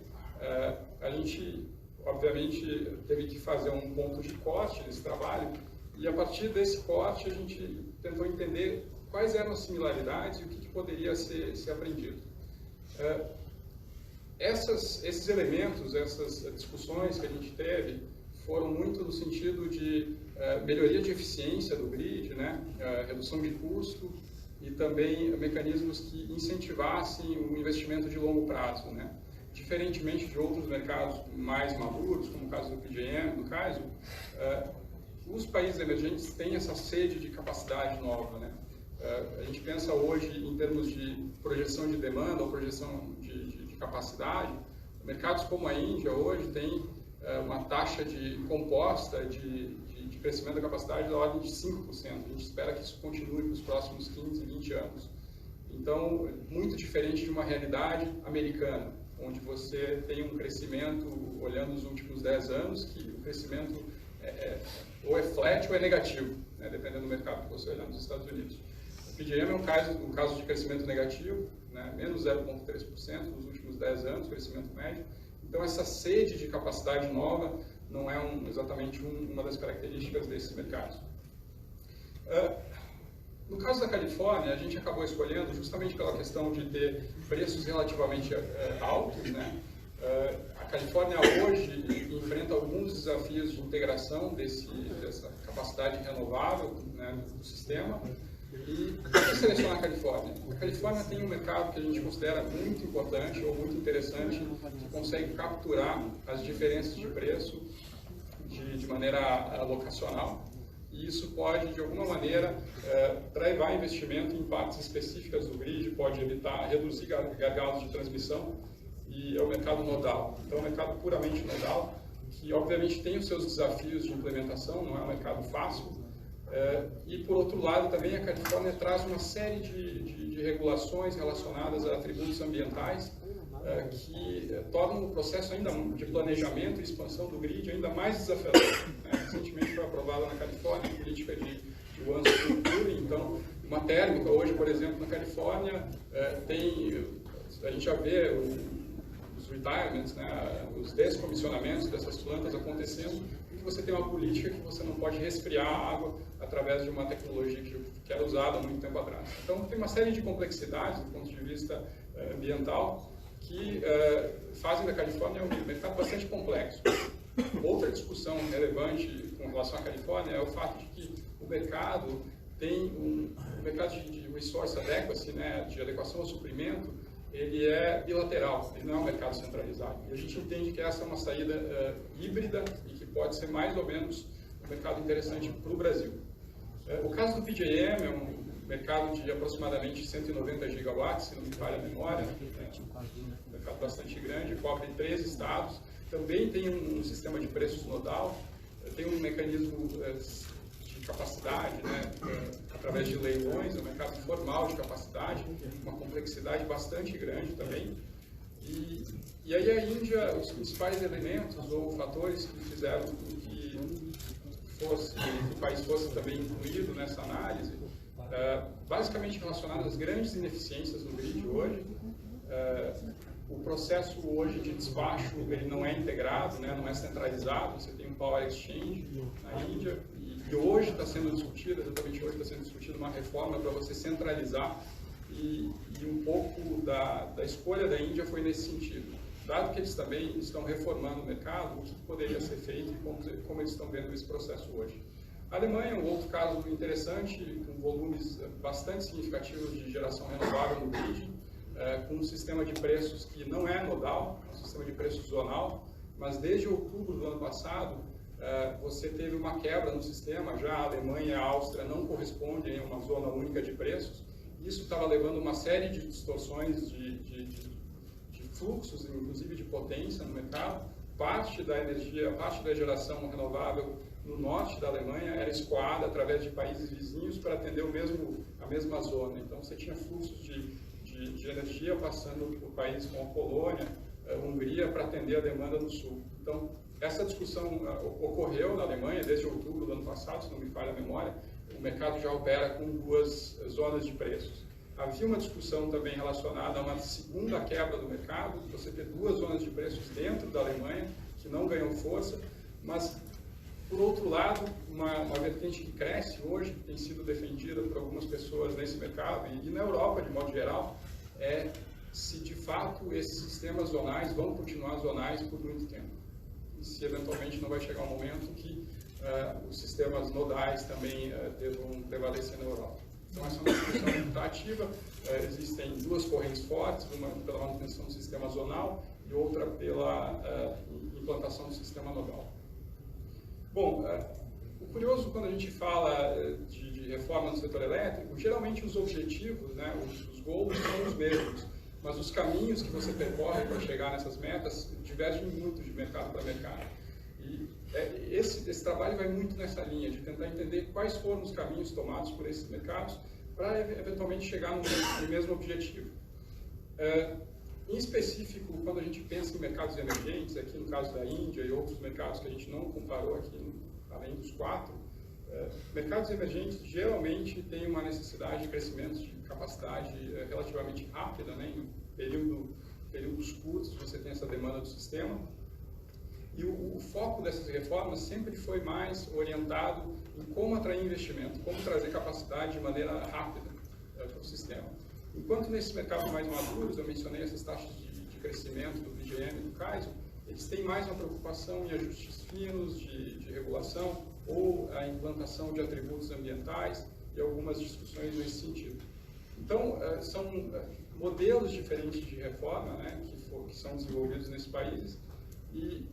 a gente, obviamente, teve que fazer um ponto de corte nesse trabalho e, a partir desse corte, a gente tentou entender quais eram as similaridades e o que poderia ser aprendido. Esses elementos, essas discussões que a gente teve, foram muito no sentido de melhoria de eficiência do grid, né? Redução de custo e também mecanismos que incentivassem o investimento de longo prazo, né? Diferentemente de outros mercados mais maduros, como o caso do PJM, do CAISO, os países emergentes têm essa sede de capacidade nova, né? A gente pensa hoje em termos de projeção de demanda ou projeção de capacidade. Mercados como a Índia hoje tem uma taxa composta de crescimento da capacidade da ordem de 5%. A gente espera que isso continue para os próximos 15, 20 anos. Então, muito diferente de uma realidade americana, onde você tem um crescimento, olhando os últimos 10 anos, que o crescimento ou é flat ou é negativo, né, dependendo do mercado que você olhar nos Estados Unidos. O PJM é um caso de crescimento negativo, né, menos 0,3% nos últimos 10 anos, crescimento médio. Então, essa sede de capacidade nova não é exatamente uma das características desses mercados. No caso da Califórnia, a gente acabou escolhendo justamente pela questão de ter preços relativamente altos, né? A Califórnia hoje enfrenta alguns desafios de integração dessa capacidade renovável, né, do sistema. E por que selecionar a Califórnia? A Califórnia tem um mercado que a gente considera muito importante ou muito interessante, que consegue capturar as diferenças de preço de maneira locacional. E isso pode, de alguma maneira, drivar investimento em partes específicas do grid, pode reduzir gargalos de transmissão, e é o mercado nodal. Então, é um mercado puramente nodal, que obviamente tem os seus desafios de implementação, não é um mercado fácil. E, por outro lado, também a Califórnia traz uma série de regulações relacionadas a atributos ambientais que tornam o processo ainda de planejamento e expansão do grid ainda mais desafiador. Recentemente foi aprovada na Califórnia a política de once structure. Então, uma térmica hoje, por exemplo, na Califórnia, a gente já vê os retirements, né, os descomissionamentos dessas plantas acontecendo, porque você tem uma política que você não pode resfriar a água através de uma tecnologia que era usada há muito tempo atrás. Então, tem uma série de complexidades do ponto de vista ambiental que fazem da Califórnia um mercado bastante complexo. Outra discussão relevante com relação à Califórnia é o fato de que o mercado tem o mercado de resource adequacy, né, de adequação ao suprimento, ele é bilateral, ele não é um mercado centralizado. E a gente entende que essa é uma saída híbrida e que pode ser mais ou menos um mercado interessante para o Brasil. O caso do PJM é um mercado de aproximadamente 190 gigawatts, se não me falha a memória, um mercado bastante grande, cobre 3 estados, também tem um sistema de preços nodal, tem um mecanismo de capacidade, né, através de leilões, um mercado formal de capacidade, uma complexidade bastante grande também. E aí a Índia, os principais elementos ou fatores que fizeram com que o país fosse também incluído nessa análise, basicamente relacionado às grandes ineficiências no grid hoje. O processo hoje de despacho ele não é integrado, né, não é centralizado, você tem um Power Exchange na Índia e hoje está sendo discutida, exatamente hoje está sendo discutida uma reforma para você centralizar e um pouco da escolha da Índia foi nesse sentido. Dado que eles também estão reformando o mercado, o que poderia ser feito e como eles estão vendo esse processo hoje. A Alemanha é um outro caso interessante, com volumes bastante significativos de geração renovável no grid, com um sistema de preços que não é nodal, é um sistema de preços zonal, mas desde outubro do ano passado, você teve uma quebra no sistema, já a Alemanha e a Áustria não correspondem a uma zona única de preços, isso estava levando uma série de distorções de fluxos, inclusive de potência no mercado. Parte da energia, parte da geração renovável no norte da Alemanha era escoada através de países vizinhos para atender a mesma zona. Então você tinha fluxos de energia passando por países como a Polônia, a Hungria, para atender a demanda do sul. Então essa discussão ocorreu na Alemanha desde outubro do ano passado, se não me falha a memória. O mercado já opera com 2 zonas de preços. Havia uma discussão também relacionada a uma segunda quebra do mercado, você ter 2 zonas de preços dentro da Alemanha, que não ganhou força, mas, por outro lado, uma vertente que cresce hoje, que tem sido defendida por algumas pessoas nesse mercado e na Europa, de modo geral, é se de fato esses sistemas zonais vão continuar zonais por muito tempo. E se eventualmente não vai chegar um momento que os sistemas nodais também devam prevalecer na Europa. Então, essa é uma discussão que está ativa. Existem 2 correntes fortes, uma pela manutenção do sistema zonal e outra pela implantação do sistema nodal. Bom, o curioso quando a gente fala de reforma no setor elétrico, geralmente os objetivos, né, os goals são os mesmos, mas os caminhos que você percorre para chegar nessas metas divergem muito de mercado para mercado. E esse trabalho vai muito nessa linha, de tentar entender quais foram os caminhos tomados por esses mercados para eventualmente chegar no mesmo objetivo. Em específico, quando a gente pensa em mercados emergentes, aqui no caso da Índia e outros mercados que a gente não comparou aqui, além dos 4, mercados emergentes geralmente têm uma necessidade de crescimento de capacidade relativamente rápida, né? Em períodos curtos você tem essa demanda do sistema. E o foco dessas reformas sempre foi mais orientado em como atrair investimento, como trazer capacidade de maneira rápida para o sistema. Enquanto nesses mercados mais maduros, eu mencionei essas taxas de crescimento do PJM e do CAISO, eles têm mais uma preocupação em ajustes finos de regulação ou a implantação de atributos ambientais e algumas discussões nesse sentido. Então, são modelos diferentes de reforma, né, que são desenvolvidos nesses países e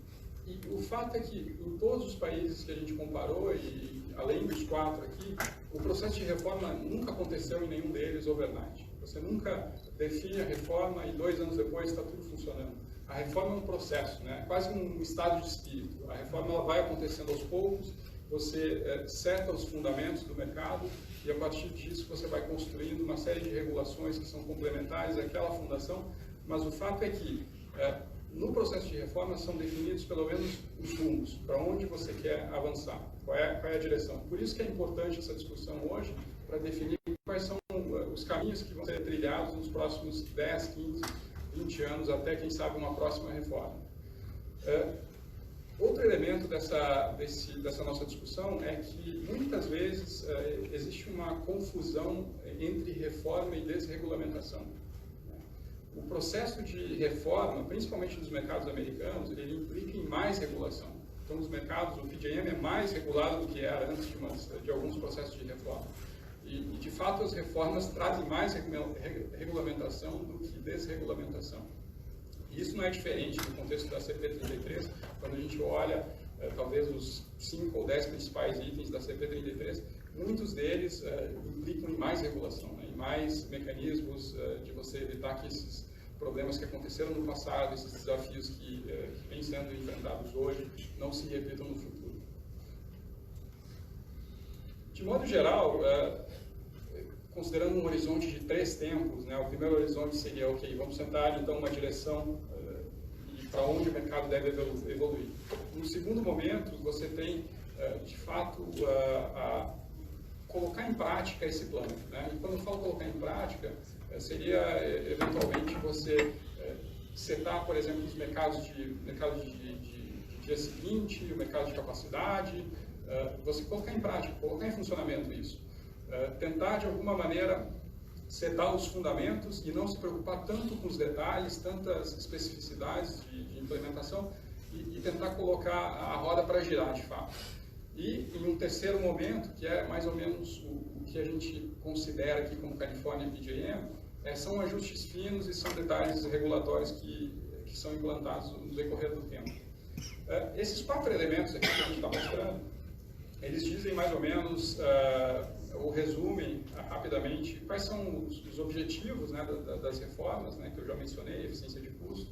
o fato é que em todos os países que a gente comparou, e além dos 4 aqui, o processo de reforma nunca aconteceu em nenhum deles overnight. Você nunca define a reforma e 2 anos depois está tudo funcionando. A reforma é um processo, né? Quase um estado de espírito. A reforma ela vai acontecendo aos poucos, você seta os fundamentos do mercado e a partir disso você vai construindo uma série de regulações que são complementares àquela fundação, mas o fato é que no processo de reforma são definidos pelo menos os rumos, para onde você quer avançar, qual é a direção. Por isso que é importante essa discussão hoje, para definir quais são os caminhos que vão ser trilhados nos próximos 10, 15, 20 anos, até quem sabe uma próxima reforma. Outro elemento dessa nossa discussão é que muitas vezes existe uma confusão entre reforma e desregulamentação. O processo de reforma, principalmente dos mercados americanos, ele implica em mais regulação. Então, os mercados, o PJM é mais regulado do que era antes de alguns processos de reforma. E, de fato, as reformas trazem mais regulamentação do que desregulamentação. E isso não é diferente no contexto da CP33, quando a gente olha, talvez, os 5 ou 10 principais itens da CP33, muitos deles implicam em mais regulação, né, em mais mecanismos de você evitar que esses problemas que aconteceram no passado, esses desafios que vêm sendo enfrentados hoje, não se repitam no futuro. De modo geral, considerando um horizonte de 3 tempos, né, o primeiro horizonte seria, ok, vamos sentar então uma direção para onde o mercado deve evoluir. No segundo momento, você tem, de fato, a colocar em prática esse plano, né? E quando eu falo colocar em prática, seria eventualmente você setar, por exemplo, os mercados de dia seguinte, o mercado de capacidade, você colocar em prática, colocar em funcionamento isso. Tentar, de alguma maneira, setar os fundamentos e não se preocupar tanto com os detalhes, tantas especificidades de implementação e tentar colocar a roda para girar, de fato. E, em um terceiro momento, que é mais ou menos o que a gente considera aqui como California PJM, são ajustes finos e são detalhes regulatórios que são implantados no decorrer do tempo. Esses 4 elementos aqui que a gente está mostrando, eles dizem mais ou menos, ou resumem rapidamente, quais são os objetivos, né, das reformas, né, que eu já mencionei, eficiência de custo.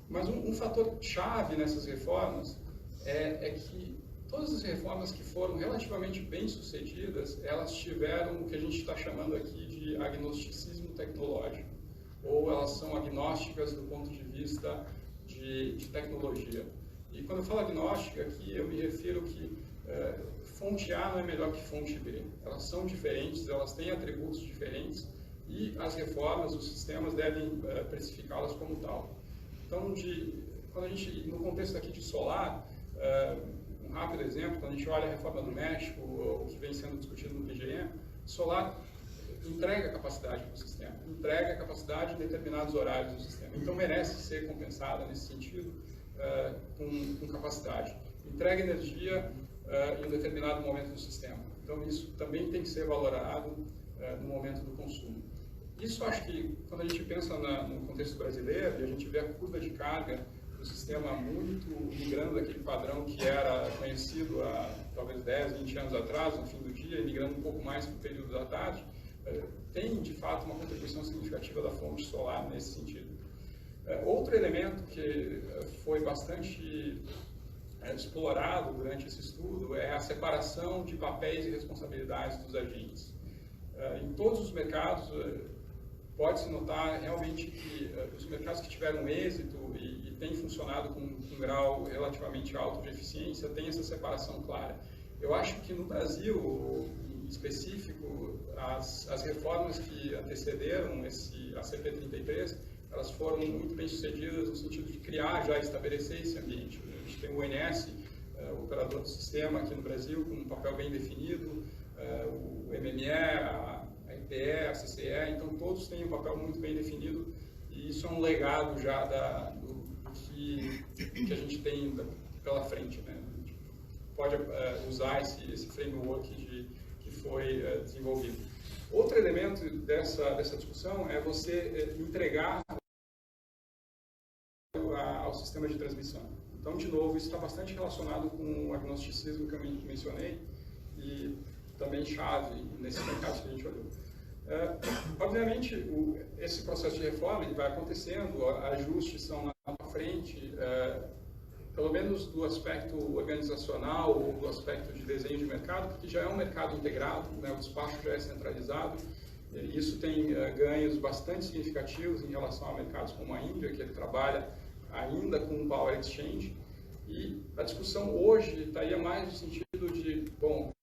Mas um fator chave nessas reformas é que todas as reformas que foram relativamente bem sucedidas, elas tiveram o que a gente está chamando aqui de agnosticismo tecnológico, ou elas são agnósticas do ponto de vista de tecnologia. E quando eu falo agnóstica aqui, eu me refiro que fonte A não é melhor que fonte B. Elas são diferentes, elas têm atributos diferentes e as reformas, os sistemas devem precificá-las como tal. Então, quando a gente, no contexto aqui de solar, um rápido exemplo, quando a gente olha a reforma do México, o que vem sendo discutido no PJM, solar entrega capacidade para o sistema, entrega capacidade em determinados horários do sistema. Então, merece ser compensada nesse sentido com capacidade. Entrega energia em um determinado momento do sistema. Então, isso também tem que ser valorado no momento do consumo. Isso, acho que, quando a gente pensa no contexto brasileiro, e a gente vê a curva de carga do sistema muito migrando daquele padrão que era conhecido há talvez 10, 20 anos atrás, no fim do dia, e migrando um pouco mais para o período da tarde, tem, de fato, uma contribuição significativa da fonte solar nesse sentido. Outro elemento que foi bastante explorado durante esse estudo é a separação de papéis e responsabilidades dos agentes. Em todos os mercados, pode-se notar realmente que os mercados que tiveram êxito e têm funcionado com um grau relativamente alto de eficiência, têm essa separação clara. Eu acho que no Brasil, em específico, as reformas que antecederam a CP33, elas foram muito bem sucedidas no sentido de criar, já estabelecer esse ambiente. A gente tem o ONS, o operador do sistema aqui no Brasil, com um papel bem definido, o MME, a IPE, a CCE, então todos têm um papel muito bem definido e isso é um legado já do que a gente tem pela frente, né? A gente pode usar esse framework que foi desenvolvido. Outro elemento dessa discussão é você entregar ao sistema de transmissão. Então, de novo, isso está bastante relacionado com o agnosticismo que eu mencionei e também chave nesses mercados que a gente olhou. Obviamente, esse processo de reforma ele vai acontecendo, ajustes são na frente, pelo menos do aspecto organizacional ou do aspecto de desenho de mercado, porque já é um mercado integrado, né, o despacho já é centralizado, e isso tem ganhos bastante significativos em relação a mercados como a Índia, que ele trabalha ainda com um Power Exchange, e a discussão hoje estaria mais no sentido de, bom,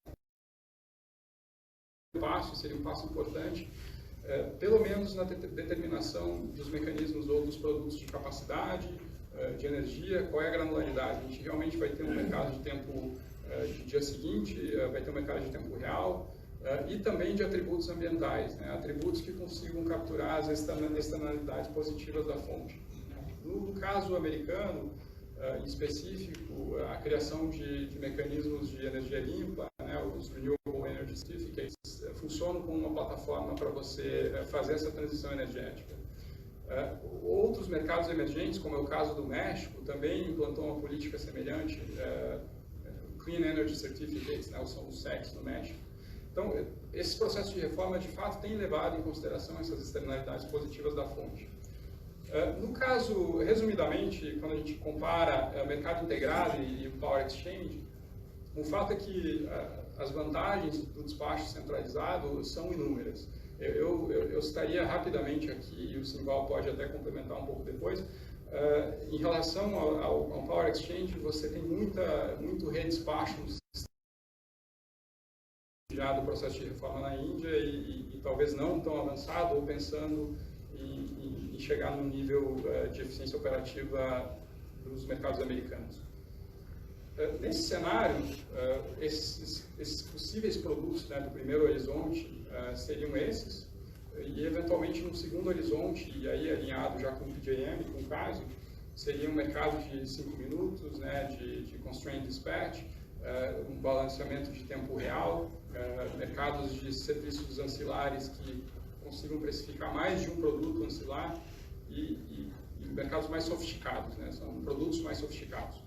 seria um passo importante, pelo menos na determinação dos mecanismos ou dos produtos de capacidade, de energia, qual é a granularidade? A gente realmente vai ter um mercado de tempo de dia seguinte, vai ter um mercado de tempo real, e também de atributos ambientais, né? Atributos que consigam capturar as externalidades positivas da fonte. No caso americano, em específico, a criação de mecanismos de energia limpa, né? Os Renewable Energy Certificates, funcionam como uma plataforma para você fazer essa transição energética. Outros mercados emergentes, como é o caso do México, também implantou uma política semelhante, Clean Energy Certificates, né? São os CECs no México. Então, esse processo de reforma, de fato, tem levado em consideração essas externalidades positivas da fonte. No caso, resumidamente, quando a gente compara o mercado integrado e o Power Exchange, o fato é que as vantagens do despacho centralizado são inúmeras. Eu citaria rapidamente aqui, e o Simval pode até complementar um pouco depois, em relação ao Power Exchange, você tem muito redespacho já do processo de reforma na Índia e talvez não tão avançado ou pensando em chegar num nível de eficiência operativa dos mercados americanos. Nesse cenário, esses possíveis produtos, né, do primeiro horizonte seriam esses, e eventualmente no segundo horizonte, e aí alinhado já com o PJM, com o CASI, seria um mercado de 5 minutos, né, de constraint dispatch, um balanceamento de tempo real, mercados de serviços ancilares que consigam precificar mais de um produto ancilar e mercados mais sofisticados, né? São produtos mais sofisticados.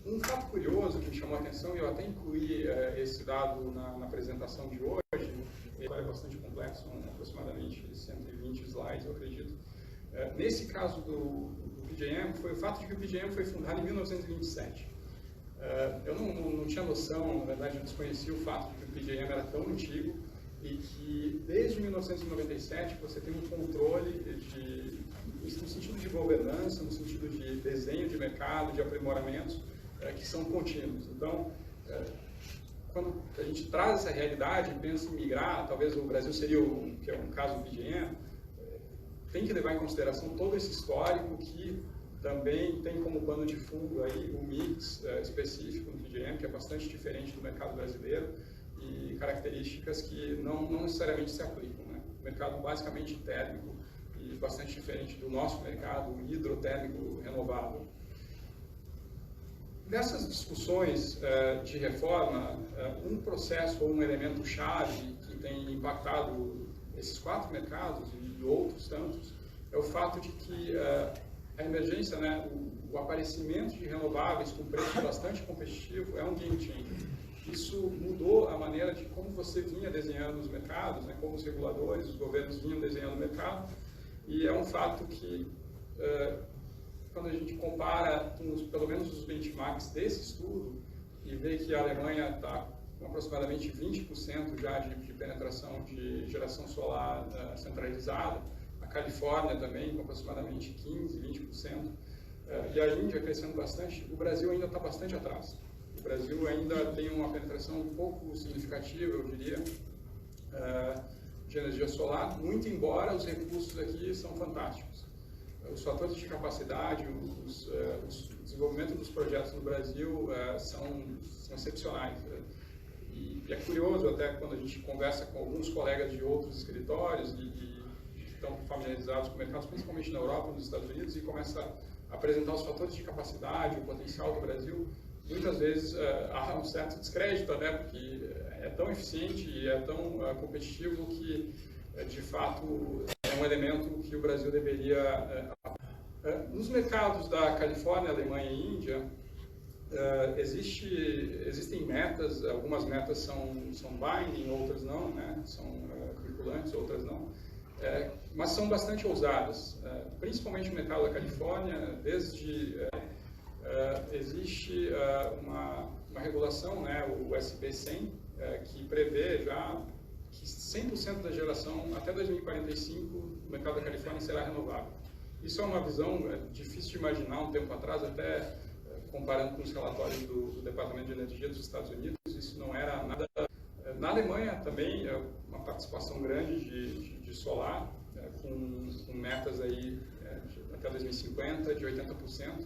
Um fato curioso que me chamou a atenção, e eu até incluí esse dado na apresentação de hoje, ele é bastante complexo, são aproximadamente 120 slides, eu acredito. Nesse caso do PJM, foi o fato de que o PJM foi fundado em 1927. Eu não tinha noção, na verdade, eu desconhecia o fato de que o PJM era tão antigo e que desde 1997 você tem um controle no sentido de governança, no sentido de desenho de mercado, de aprimoramentos, que são contínuos. Então, quando a gente traz essa realidade e pensa em migrar, talvez o Brasil seria que é um caso do PJM, tem que levar em consideração todo esse histórico que também tem como pano de fundo aí o mix específico no PJM, que é bastante diferente do mercado brasileiro e características que não necessariamente se aplicam, né? O mercado basicamente térmico e bastante diferente do nosso mercado hidrotérmico renovável. Nessas discussões de reforma, um processo ou um elemento chave que tem impactado esses 4 mercados e outros tantos é o fato de que a emergência, né, o aparecimento de renováveis com preço bastante competitivo é um game changer. Isso mudou a maneira de como você vinha desenhando os mercados, né, como os reguladores, os governos vinham desenhando o mercado, e é um fato que, quando a gente compara com pelo menos os benchmarks desse estudo, e vê que a Alemanha está com aproximadamente 20% já de penetração de geração solar centralizada, a Califórnia também com aproximadamente 15%, 20%, e a Índia crescendo bastante, o Brasil ainda está bastante atrás. O Brasil ainda tem uma penetração um pouco significativa, eu diria, de energia solar, muito embora os recursos aqui são fantásticos. Os fatores de capacidade, o desenvolvimento dos projetos no Brasil são excepcionais. E é curioso até quando a gente conversa com alguns colegas de outros escritórios que estão familiarizados com mercados, principalmente na Europa e nos Estados Unidos, e começa a apresentar os fatores de capacidade, o potencial do Brasil. Muitas vezes há um certo descrédito, né, porque é tão eficiente e é tão competitivo que, de fato, é um elemento que o Brasil deveria... Nos mercados da Califórnia, Alemanha e Índia, existem metas, algumas metas são binding, outras não, né, são vinculantes, outras não, mas são bastante ousadas, principalmente no mercado da Califórnia, existe uma regulação, né, o SB 100, que prevê já que 100% da geração até 2045 no mercado da Califórnia será renovável. Isso é uma visão difícil de imaginar um tempo atrás, até comparando com os relatórios do Departamento de Energia dos Estados Unidos, isso não era nada. Na Alemanha também, uma participação grande de solar, com metas aí até 2050 de 80%.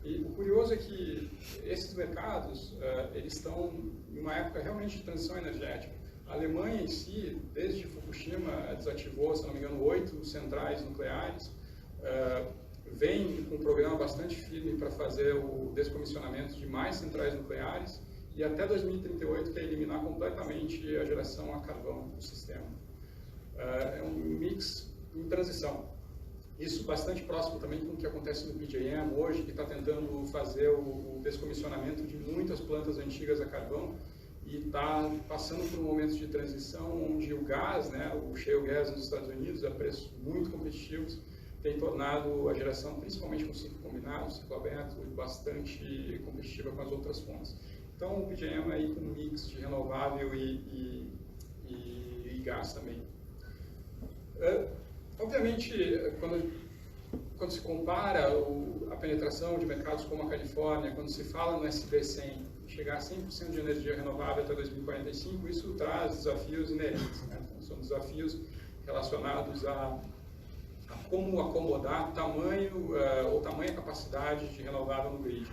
E o curioso é que esses mercados, eles estão em uma época realmente de transição energética. A Alemanha em si, desde Fukushima, desativou, se não me engano, 8 centrais nucleares, vem com um programa bastante firme para fazer o descomissionamento de mais centrais nucleares e até 2038 quer eliminar completamente a geração a carvão do sistema. É um mix em transição. Isso bastante próximo também com o que acontece no PJM hoje, que está tentando fazer o descomissionamento de muitas plantas antigas a carvão e está passando por um momento de transição onde o gás, né, o shale gas nos Estados Unidos, a preços muito competitivos, tem tornado a geração, principalmente com ciclo combinado, ciclo aberto, bastante competitiva com as outras fontes. Então o PJM aí com um mix de renovável e gás também. Obviamente, quando se compara a penetração de mercados como a Califórnia, quando se fala no SB100, chegar a 100% de energia renovável até 2045, isso traz desafios inerentes, né? São desafios relacionados a como acomodar tamanha capacidade de renovável no grid.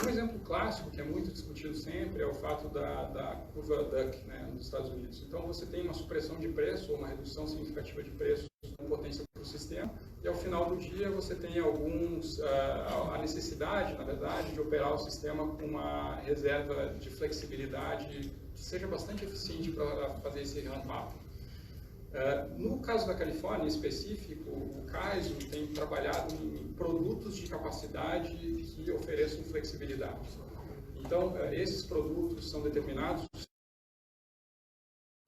Um exemplo clássico, que é muito discutido sempre, é o fato da curva Duck, né, nos Estados Unidos. Então, você tem uma supressão de preço, ou uma redução significativa de preço com potência para o sistema, e ao final do dia você tem a necessidade, na verdade, de operar o sistema com uma reserva de flexibilidade que seja bastante eficiente para fazer esse ramp-up. No caso da Califórnia, em específico, o CAISO tem trabalhado em produtos de capacidade que ofereçam flexibilidade. Então, esses produtos são determinados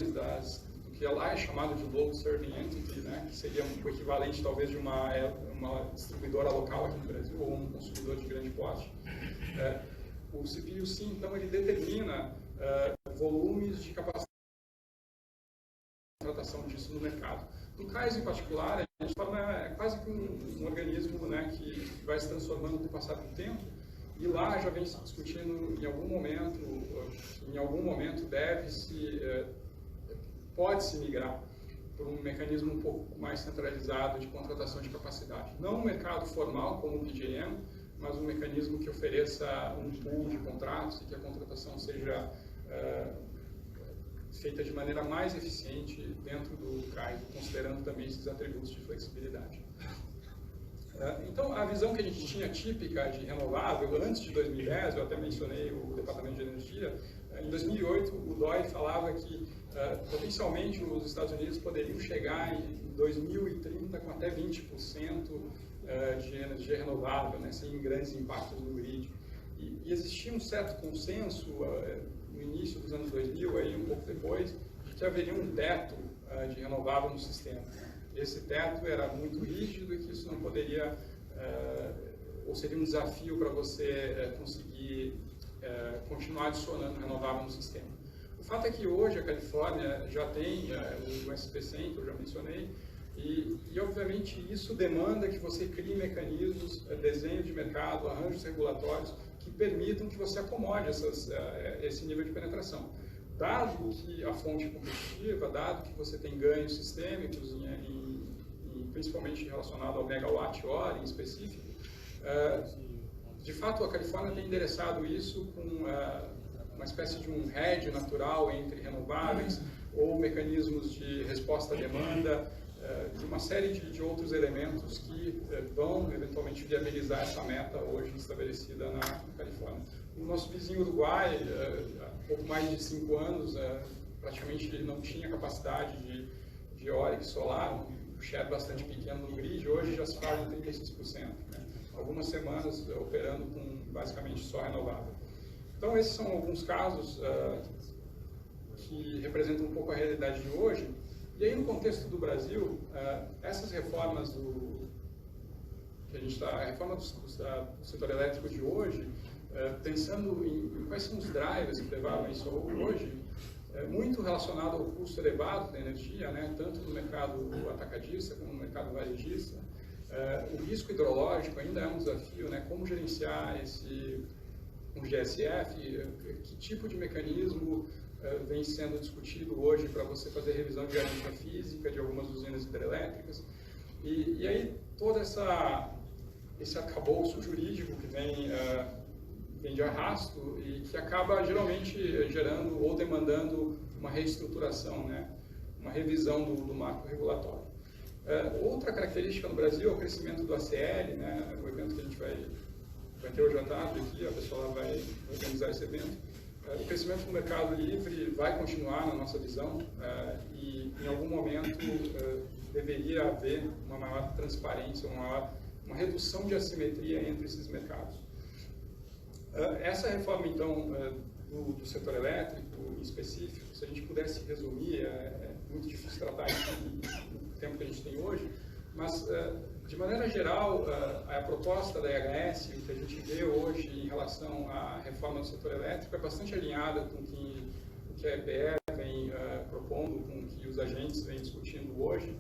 do que lá é chamado de Load Serving Entity, né, que seria o equivalente talvez de uma distribuidora local aqui no Brasil ou um consumidor de grande porte. O CPU-C, então, ele determina volumes de capacidade tratação disso no mercado. No CAISO em particular, a gente torna quase que um organismo, né, que vai se transformando com o passar do tempo, e lá já vem se discutindo em algum momento pode-se migrar por um mecanismo um pouco mais centralizado de contratação de capacidade. Não um mercado formal como o PJM, mas um mecanismo que ofereça um pool de contratos e que a contratação seja feita de maneira mais eficiente dentro do CAISO, considerando também esses atributos de flexibilidade. Então, a visão que a gente tinha típica de renovável, antes de 2010, eu até mencionei o Departamento de Energia, em 2008 o DOE falava que potencialmente os Estados Unidos poderiam chegar em 2030 com até 20% de energia renovável, né, sem grandes impactos no grid. E existia um certo consenso no início dos anos 2000, aí um pouco depois, de que haveria um teto de renovável no sistema. Esse teto era muito rígido e que isso não poderia, ou seria um desafio para você conseguir continuar adicionando renovável no sistema. O fato é que hoje a Califórnia já tem o SP100, que eu já mencionei, e obviamente isso demanda que você crie mecanismos, desenho de mercado, arranjos regulatórios que permitam que você acomode esse nível de penetração. Dado que a fonte é competitiva, dado que você tem ganhos sistêmicos, principalmente relacionado ao megawatt-hora em específico, de fato a Califórnia tem endereçado isso com uma espécie de um hedge natural entre renováveis ou mecanismos de resposta à demanda, de uma série de outros elementos que vão eventualmente viabilizar essa meta hoje estabelecida na Califórnia. O nosso vizinho Uruguai, há pouco mais de 5 anos, praticamente não tinha capacidade de eólica e solar, um share bastante pequeno no grid, hoje já se fala em 36%, né? Algumas semanas operando com basicamente só renovável. Então esses são alguns casos que representam um pouco a realidade de hoje. E aí, no contexto do Brasil, essas reformas a reforma do setor elétrico de hoje, pensando em quais são os drivers que levaram isso hoje, muito relacionado ao custo elevado da energia, né, tanto no mercado atacadista como no mercado varejista. O risco hidrológico ainda é um desafio, né, como gerenciar um GSF, que tipo de mecanismo vem sendo discutido hoje para você fazer revisão de garantia física de algumas usinas hidrelétricas. E aí todo esse arcabouço jurídico que vem de arrasto e que acaba geralmente gerando ou demandando uma reestruturação, né? Uma revisão do marco regulatório. Outra característica no Brasil é o crescimento do ACL, né? O evento que a gente vai ter hoje à tarde aqui, a pessoa vai organizar esse evento. O crescimento do mercado livre vai continuar na nossa visão e em algum momento deveria haver uma maior transparência, uma redução de assimetria entre esses mercados. Essa reforma, então, do setor elétrico em específico, se a gente pudesse resumir, é muito difícil tratar isso no tempo que a gente tem hoje, mas, de maneira geral, a proposta da IHS, o que a gente vê hoje em relação à reforma do setor elétrico, é bastante alinhada com o que a EPE vem propondo, com o que os agentes vêm discutindo hoje,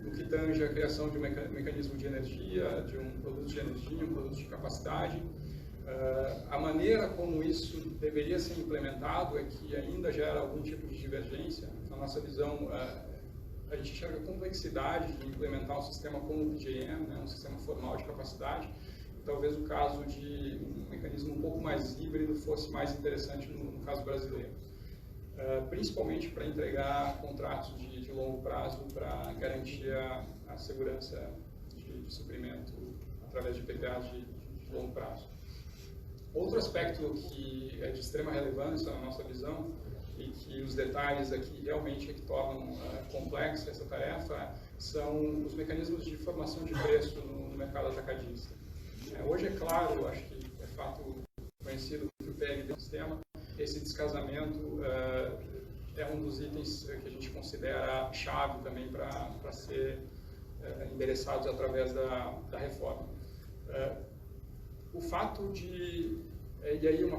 no que tange a criação de um mecanismo de energia, de um produto de energia, um produto de capacidade. A maneira como isso deveria ser implementado é que ainda gera algum tipo de divergência. Na nossa visão, a gente enxerga a complexidade de implementar um sistema como o PJM, né, um sistema formal de capacidade. E talvez o caso de um mecanismo um pouco mais híbrido fosse mais interessante no caso brasileiro. Principalmente para entregar contratos de longo prazo para garantir a segurança de suprimento através de PPAs de longo prazo. Outro aspecto que é de extrema relevância na nossa visão e que os detalhes aqui realmente é que tornam complexa essa tarefa são os mecanismos de formação de preço no mercado atacadista. Hoje, é claro, acho que é fato conhecido que o PL do sistema, esse descasamento é um dos itens que a gente considera chave também para ser endereçados através da reforma. O fato de, e aí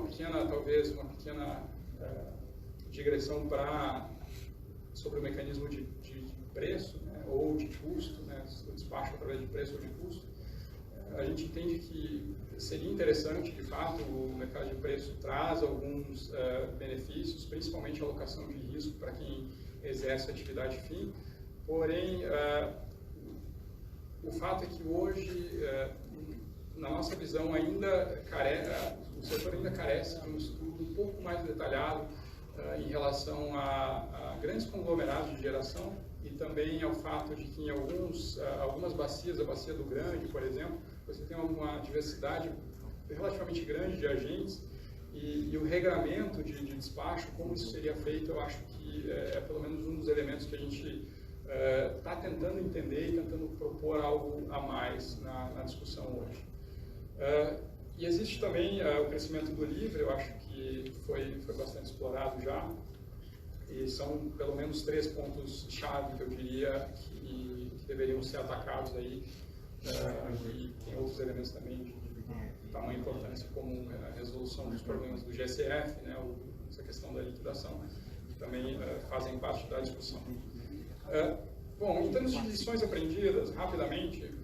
talvez uma pequena digressão sobre o mecanismo de preço, né, ou de custo, né, o despacho através de preço ou de custo, a gente entende que seria interessante, de fato, o mercado de preço traz alguns benefícios, principalmente a alocação de risco para quem exerce atividade fim, porém, o fato é que hoje, na nossa visão, o setor ainda carece de um estudo um pouco mais detalhado em relação a grandes conglomerados de geração e também ao fato de que em algumas bacias, a bacia do Grande, por exemplo, você tem uma diversidade relativamente grande de agentes e o regramento de despacho, como isso seria feito, eu acho que é pelo menos um dos elementos que a gente está tentando entender e tentando propor algo a mais na discussão hoje. E existe também o crescimento do livre, eu acho que foi bastante explorado já, e são pelo menos 3 pontos-chave que eu diria que deveriam ser atacados aí, e tem outros elementos também de tamanha importância, como a resolução dos problemas do GSF, né, essa questão da liquidação, que também fazem parte da discussão. Bom, em termos de lições aprendidas, rapidamente,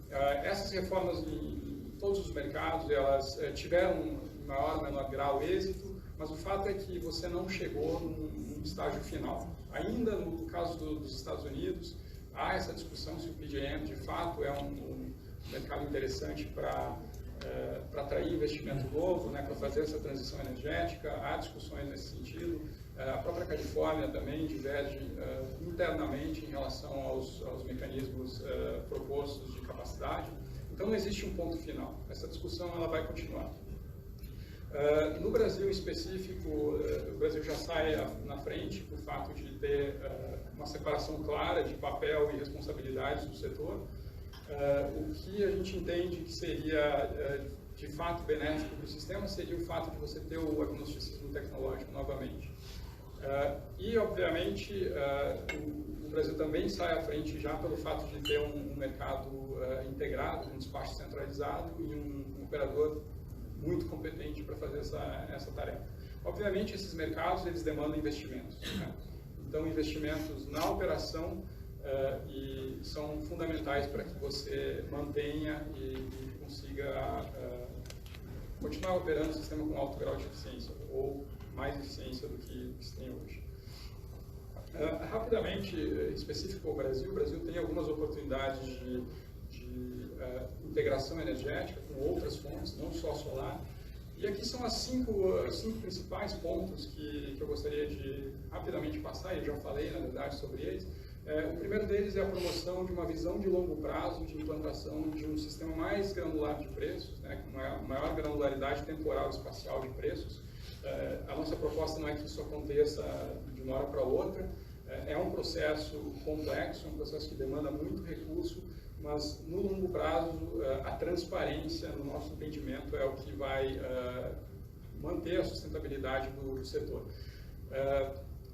essas reformas em todos os mercados, elas tiveram em maior ou menor grau êxito, mas o fato é que você não chegou num estágio final. Ainda no caso dos Estados Unidos, há essa discussão se o PJM de fato é um mercado interessante para atrair investimento novo, né, para fazer essa transição energética. Há discussões nesse sentido. A própria Califórnia também diverge internamente em relação aos mecanismos propostos de capacidade. Então não existe um ponto final. Essa discussão ela vai continuar. No Brasil em específico, o Brasil já sai na frente por fato de ter uma separação clara de papel e responsabilidades do setor. O que a gente entende que seria de fato benéfico para o sistema seria o fato de você ter o agnosticismo tecnológico novamente. E, obviamente, o Brasil também sai à frente já pelo fato de ter um mercado integrado, um despacho centralizado e um operador muito competente para fazer essa tarefa. Obviamente, esses mercados eles demandam investimentos, né? Então, investimentos na operação e são fundamentais para que você mantenha e consiga continuar operando o sistema com alto grau de eficiência ou mais eficiência do que se tem hoje. Rapidamente, específico ao Brasil, o Brasil tem algumas oportunidades de integração energética com outras fontes, não só solar. E aqui são os cinco principais pontos que eu gostaria de rapidamente passar, e eu já falei, na verdade, sobre eles. O primeiro deles é a promoção de uma visão de longo prazo de implantação de um sistema mais granular de preços, né, com uma maior granularidade temporal e espacial de preços. A nossa proposta não é que isso aconteça de uma hora para outra, é um processo complexo, é um processo que demanda muito recurso, mas no longo prazo a transparência, no nosso entendimento, é o que vai manter a sustentabilidade do setor.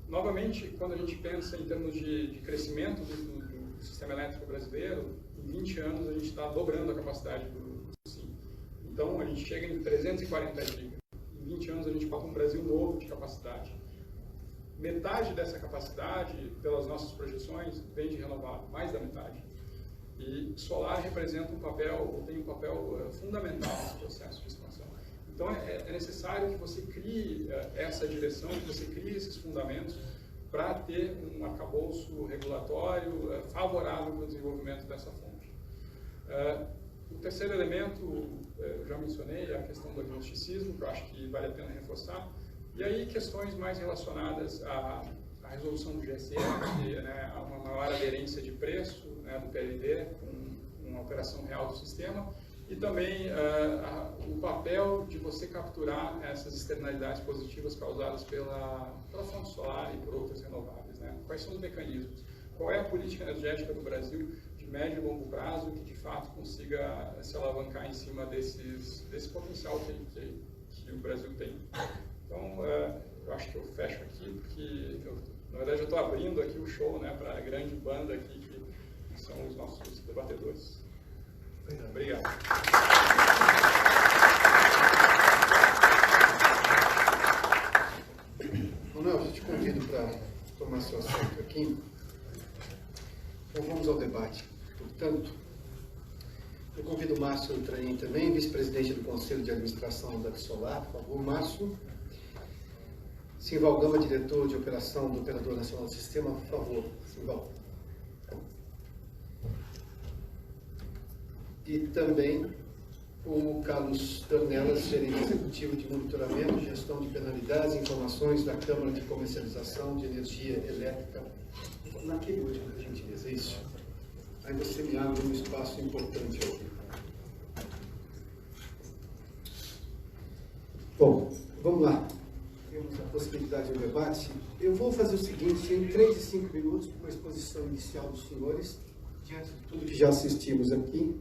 Novamente, quando a gente pensa em termos de crescimento do sistema elétrico brasileiro, em 20 anos a gente está dobrando a capacidade do SIM. Então a gente chega em 340 GB. Em 20 anos a gente bota um Brasil novo de capacidade. Metade dessa capacidade, pelas nossas projeções, vem de renovável, mais da metade. E solar representa tem um papel fundamental nesse processo de expansão. Então é necessário que você crie essa direção, que você crie esses fundamentos para ter um arcabouço regulatório favorável para o desenvolvimento dessa fonte. O terceiro elemento, eu já mencionei, é a questão do agnosticismo, que eu acho que vale a pena reforçar. E aí questões mais relacionadas à resolução do GSE, a uma maior aderência de preço, né, do PLD, com uma operação real do sistema, e também o papel de você capturar essas externalidades positivas causadas pela fonte solar e por outras renováveis. Né? Quais são os mecanismos? Qual é a política energética do Brasil de médio e longo prazo que de fato consiga se alavancar em cima desse potencial que o Brasil tem? Então, eu acho que eu fecho aqui, porque na verdade eu estou abrindo aqui o show, né, para a grande banda aqui que são os nossos debatedores. Obrigado. Manuel, eu te convido para tomar seu assento aqui. Então vamos ao debate. Portanto, eu convido o Márcio Traim também, vice-presidente do Conselho de Administração da Solar. Por favor, Márcio. Simval Gama, diretor de operação do Operador Nacional do Sistema. Por favor, Simval. E também o Carlos Dornelas, gerente executivo de monitoramento, gestão de penalidades e informações da Câmara de Comercialização de Energia Elétrica. Naquele último, por gentileza, é isso. Aí você me abre um espaço importante aqui. Bom, vamos lá. Temos a possibilidade de um debate. Eu vou fazer o seguinte, em 3 e 5 minutos, com a exposição inicial dos senhores, diante de tudo que já assistimos aqui.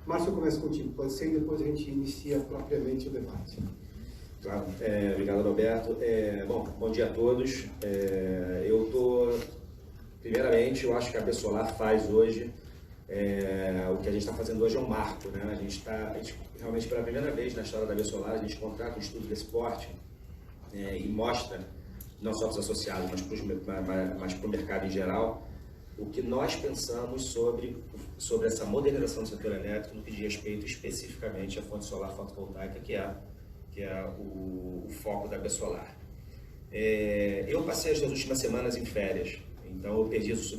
Márcio, eu começo contigo, pode ser, e depois a gente inicia propriamente o debate. Claro, obrigado, Roberto. Bom dia a todos. Primeiramente, eu acho que a Besolar faz hoje, o que a gente está fazendo hoje é um marco, né? A gente realmente, pela primeira vez na história da Besolar, a gente contrata um estudo desse porte e mostra, não só para os associados, mas para o mercado em geral, o que nós pensamos sobre essa modernização do setor elétrico no que diz respeito especificamente à fonte solar fotovoltaica, que é o foco da Besolar. Eu passei as 2 últimas semanas em férias, então eu perdi as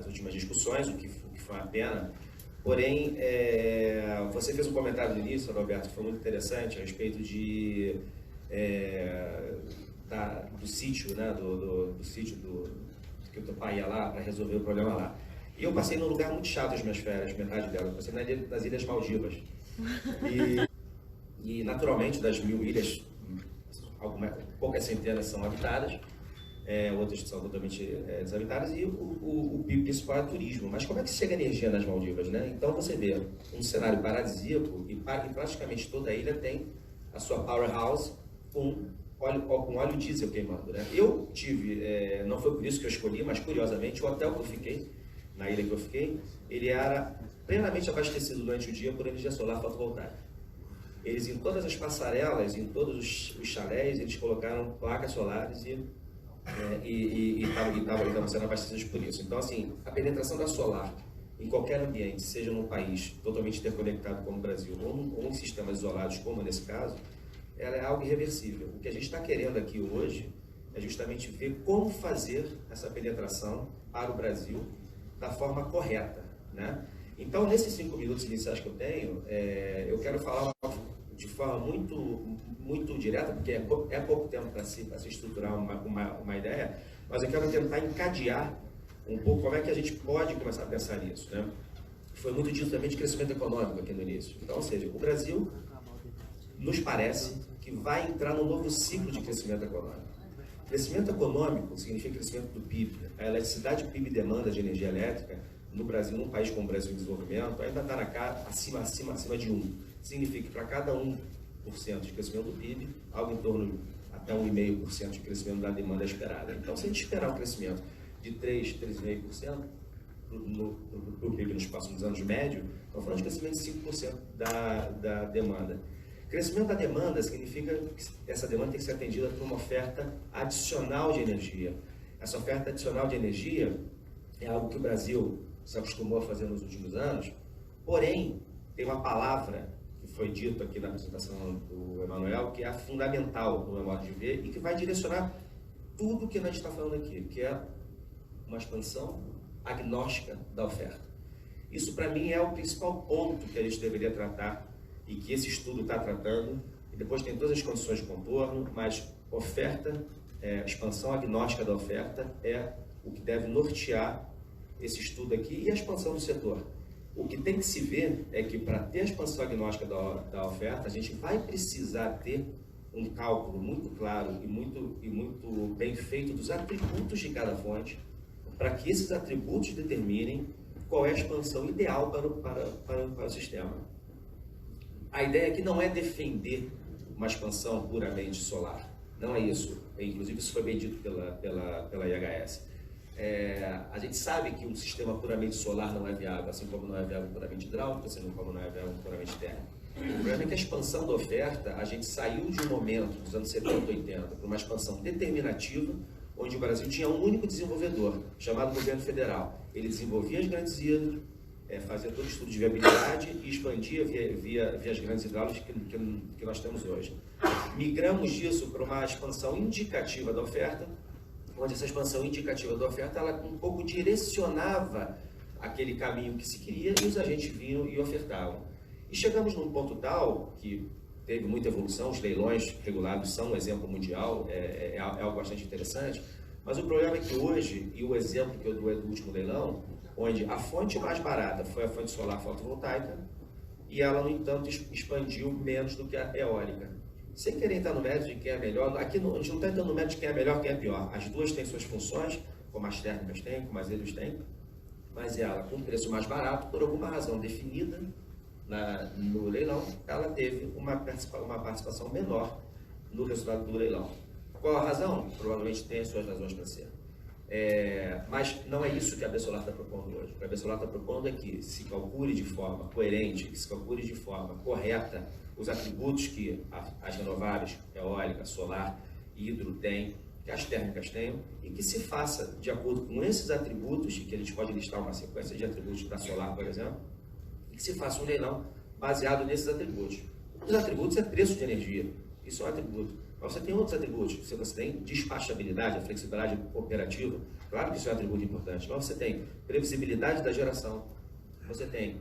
últimas discussões, o que foi uma pena. Porém, você fez um comentário no início, Roberto, que foi muito interessante a respeito do sítio, né, do sítio que o teu pai ia lá para resolver o problema lá. E eu passei num lugar muito chato as minhas férias, metade delas. Eu passei nas Ilhas Maldivas. E naturalmente, das 1000 ilhas, poucas centenas são habitadas, outras são totalmente desabitadas, e o PIB principal é turismo. Mas como é que chega energia nas Maldivas, né? Então você vê um cenário paradisíaco e praticamente toda a ilha tem a sua powerhouse com óleo diesel queimando, né? Eu tive, não foi por isso que eu escolhi, mas curiosamente o hotel que eu fiquei, na ilha que eu fiquei, ele era plenamente abastecido durante o dia por energia solar fotovoltaica. Eles, em todas as passarelas, em todos os chalés, eles colocaram placas solares e estavam sendo abastecidos por isso. Então, assim, a penetração da solar em qualquer ambiente, seja num país totalmente interconectado como o Brasil, ou em sistemas isolados, como nesse caso, ela é algo irreversível. O que a gente está querendo aqui hoje é justamente ver como fazer essa penetração para o Brasil da forma correta, né? Então, nesses 5 minutos iniciais que eu tenho, eu quero falar de forma muito direta, porque é pouco tempo para se estruturar uma ideia, mas eu quero tentar encadear um pouco como é que a gente pode começar a pensar nisso, né? Foi muito dito também de crescimento econômico aqui no início. Então, ou seja, o Brasil nos parece que vai entrar num novo ciclo de crescimento econômico. Crescimento econômico significa crescimento do PIB. A eletricidade PIB demanda de energia elétrica no Brasil, num país como o Brasil em desenvolvimento, ainda está acima de 1. Significa que para cada 1% de crescimento do PIB, algo em torno até 1,5% de crescimento da demanda esperada. Então, se a gente esperar um crescimento de 3,5% para o PIB nos próximos anos médio, estamos falando de crescimento de 5% da demanda. Crescimento da demanda significa que essa demanda tem que ser atendida por uma oferta adicional de energia. Essa oferta adicional de energia é algo que o Brasil se acostumou a fazer nos últimos anos, porém, tem uma palavra que foi dito aqui na apresentação do Emanuel, que é fundamental no meu modo de ver e que vai direcionar tudo que a gente está falando aqui, que é uma expansão agnóstica da oferta. Isso, para mim, é o principal ponto que a gente deveria tratar e que esse estudo está tratando, e depois tem todas as condições de contorno, mas oferta, expansão agnóstica da oferta é o que deve nortear esse estudo aqui e a expansão do setor. O que tem que se ver é que para ter a expansão agnóstica da oferta, a gente vai precisar ter um cálculo muito claro e muito bem feito dos atributos de cada fonte, para que esses atributos determinem qual é a expansão ideal para o sistema. A ideia aqui não é defender uma expansão puramente solar, não é isso. Inclusive, isso foi bem dito pela IHS. A gente sabe que um sistema puramente solar não é viável, assim como não é viável puramente hidráulico, assim como não é viável puramente térmico. O problema é que a expansão da oferta, a gente saiu de um momento, dos anos 70 e 80, para uma expansão determinativa, onde o Brasil tinha um único desenvolvedor, chamado governo federal. Ele desenvolvia as grandes hidros, fazia todo o estudo de viabilidade e expandia via as grandes hidráulicas que nós temos hoje. Migramos disso para uma expansão indicativa da oferta, onde essa expansão indicativa da oferta, ela um pouco direcionava aquele caminho que se queria e os agentes vinham e ofertavam. E chegamos num ponto tal que teve muita evolução, os leilões regulados são um exemplo mundial, é algo bastante interessante, mas o problema é que hoje, e o exemplo que eu dou é do último leilão, onde a fonte mais barata foi a fonte solar fotovoltaica e ela, no entanto, expandiu menos do que a eólica. Sem querer entrar no mérito de quem é melhor, aqui a gente não está entrando no mérito de quem é melhor, quem é pior. As duas têm suas funções, como as térmicas têm, como as hidros têm, mas ela, com preço mais barato, por alguma razão definida no leilão, ela teve uma participação menor no resultado do leilão. Qual a razão? Provavelmente tem as suas razões para ser. Mas não é isso que a Absolar está propondo hoje. O que a Absolar está propondo é que se calcule de forma coerente, que se calcule de forma correta os atributos que as renováveis, eólica, solar, hidro têm, que as térmicas têm, e que se faça de acordo com esses atributos, que a gente pode listar uma sequência de atributos para solar, por exemplo, e que se faça um leilão baseado nesses atributos. Os atributos é preço de energia, isso é um atributo. Mas você tem outros atributos, você tem despachabilidade, a flexibilidade operativa, claro que isso é um atributo importante, mas você tem previsibilidade da geração, você tem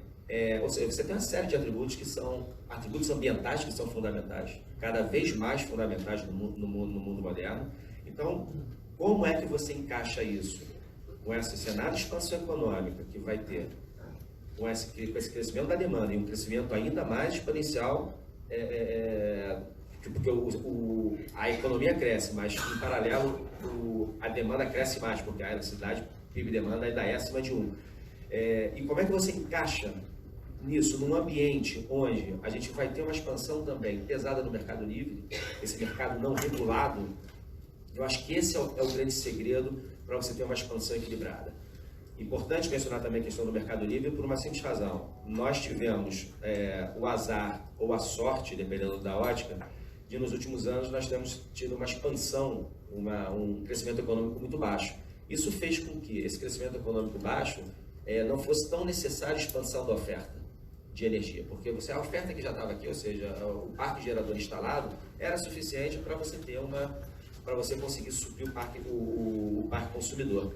você tem uma série de atributos que são atributos ambientais que são fundamentais, cada vez mais fundamentais no mundo moderno. Então, como é que você encaixa isso com esse cenário de expansão econômica que vai ter, com esse crescimento da demanda e um crescimento ainda mais exponencial, porque a economia cresce, mas em paralelo a demanda cresce mais, porque a eletricidade, PIB demanda ainda é acima de 1. E como é que você encaixa nisso, num ambiente onde a gente vai ter uma expansão também pesada no mercado livre, esse mercado não regulado? Eu acho que esse é o grande segredo para você ter uma expansão equilibrada. Importante mencionar também a questão do mercado livre por uma simples razão. Nós tivemos o azar ou a sorte, dependendo da ótica, de nos últimos anos nós temos tido uma expansão, um crescimento econômico muito baixo. Isso fez com que esse crescimento econômico baixo não fosse tão necessário a expansão da oferta de energia, porque a oferta que já estava aqui, ou seja, o parque gerador instalado, era suficiente para você ter para você conseguir suprir o parque consumidor.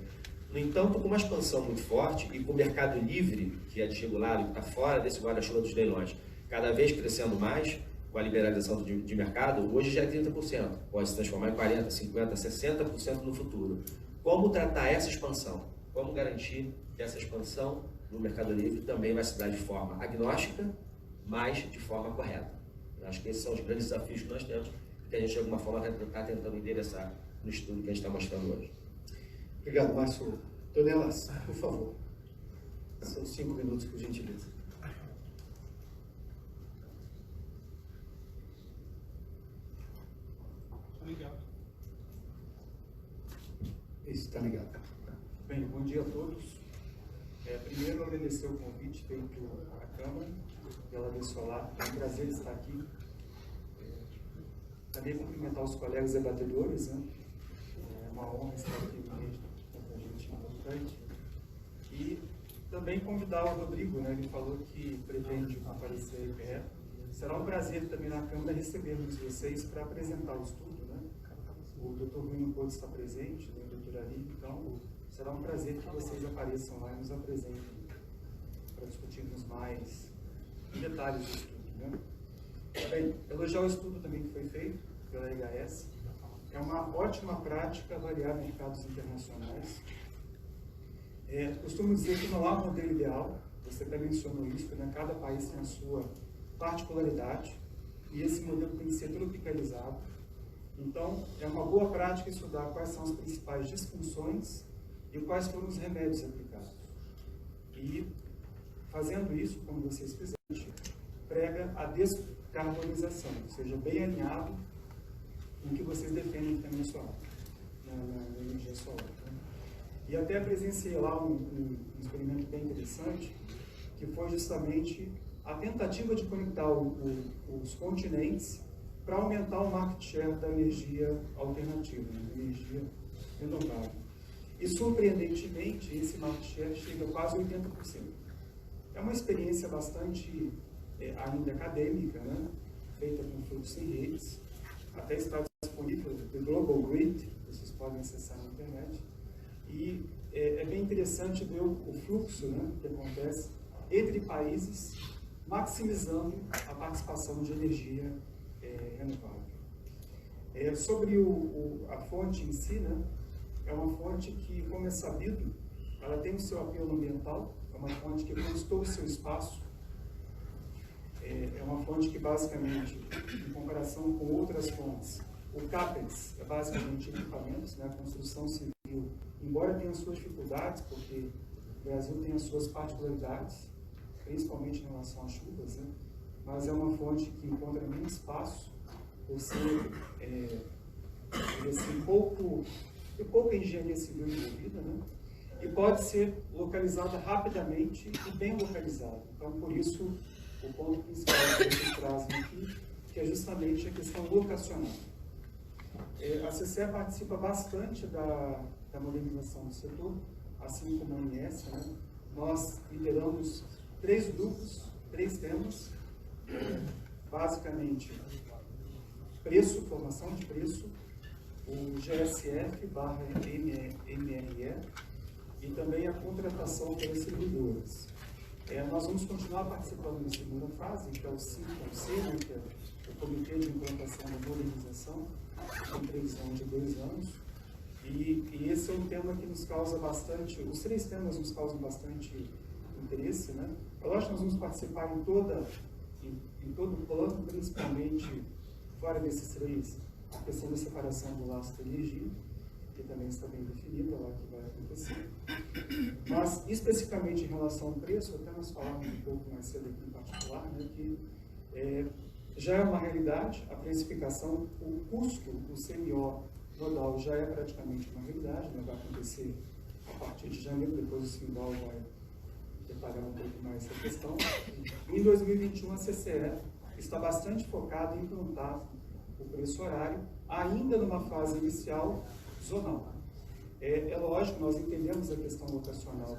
No entanto, com uma expansão muito forte e com o mercado livre, que é desregulado e que está fora desse guarda-chuva dos leilões, cada vez crescendo mais, com a liberalização de mercado, hoje já é 30%, pode se transformar em 40%, 50%, 60% no futuro. Como tratar essa expansão? Como garantir que essa expansão no mercado livre também vai se dar de forma agnóstica, mas de forma correta? Eu acho que esses são os grandes desafios que nós temos, que a gente de alguma forma está tentando endereçar no estudo que a gente está mostrando hoje. Obrigado, Márcio. Donelas, por favor. São 5 minutos, por gentileza. Ligado. Isso, está ligado. Bem, bom dia a todos. Primeiro, agradecer o convite feito à Câmara pela Via Solar. É um prazer estar aqui. Também cumprimentar os colegas debatedores, né? É uma honra estar aqui com tanta gente importante. E também convidar o Rodrigo, né? Ele falou que pretende comparecer à IPE. Será um prazer também na Câmara recebermos vocês para apresentar o estudo, né? O Dr. Rui não pôde estar presente, né? O Dr. Ali, então será um prazer que vocês apareçam lá e nos apresentem para discutirmos mais em detalhes do estudo, né? Bem, elogiar o estudo também que foi feito pela EHS. É uma ótima prática avaliar mercados internacionais. Costumo dizer que não há modelo ideal, você até mencionou isso, né? Cada país tem a sua particularidade e esse modelo tem que ser tropicalizado. Então, é uma boa prática estudar quais são as principais disfunções e quais foram os remédios aplicados. E, fazendo isso, como vocês fizeram, prega a descarbonização, ou seja, bem alinhado com o que vocês defendem também na energia solar. Né? E até presenciei lá um experimento bem interessante, que foi justamente a tentativa de conectar os continentes para aumentar o market share da energia alternativa, né, da energia renovável. E, surpreendentemente, esse market share chega a quase 80%. É uma experiência bastante ainda acadêmica, né, feita com fluxo em redes, até está disponível no Global Grid, vocês podem acessar na internet. E é bem interessante ver o fluxo, né, que acontece entre países, maximizando a participação de energia renovável. Sobre a fonte em si, né, é uma fonte que, como é sabido, ela tem o seu apelo ambiental, é uma fonte que conquistou o seu espaço, é uma fonte que basicamente, em comparação com outras fontes, o CAPEX é basicamente equipamentos, né, a construção civil, embora tenha suas dificuldades, porque o Brasil tem as suas particularidades, principalmente em relação às chuvas, né? Mas é uma fonte que encontra muito espaço, por ser assim, pouca engenharia civil envolvida, né? E pode ser localizada rapidamente e bem localizada. Então, por isso, o ponto principal que vocês trazem aqui, que é justamente a questão locacional. A CCE participa bastante da modernização do setor, assim como a ANS, né? Nós lideramos 3 grupos, 3 temas, basicamente preço, formação de preço, o GSF/MRE e também a contratação pelas servidoras. Nós vamos continuar participando na segunda fase, que é o CIC, né, que é o Comitê de Implantação da Modernização, com previsão de 2 anos. E esse é um tema que nos causa bastante, os 3 temas nos causam bastante interesse, né? Lógico que nós vamos participar em todo o plano, principalmente fora desses 3, a questão da separação do laço de energia, que também está bem definida lá que vai acontecer. Mas, especificamente em relação ao preço, até nós falamos um pouco mais cedo aqui em particular, né, que já é uma realidade, a precificação, o custo, o CMO modal já é praticamente uma realidade, né, vai acontecer a partir de janeiro, depois o CMO vai detalhar um pouco mais essa questão. Em 2021, a CCE está bastante focada em implantar o preço horário, ainda numa fase inicial zonal. É lógico, nós entendemos a questão locacional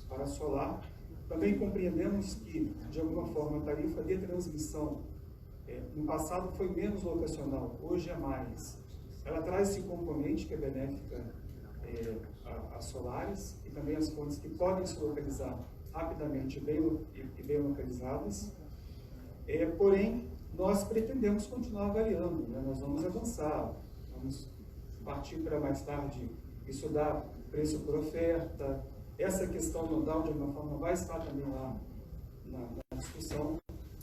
para solar, Também compreendemos que, de alguma forma, a tarifa de transmissão, no passado foi menos locacional, hoje é mais. Ela traz esse componente que é benéfica às solares e também às fontes que podem se localizar rapidamente e bem localizadas. Porém, nós pretendemos continuar avaliando, né? Nós vamos avançar, vamos partir para mais tarde estudar preço por oferta. Essa questão nodal, de alguma forma, vai estar também lá na discussão.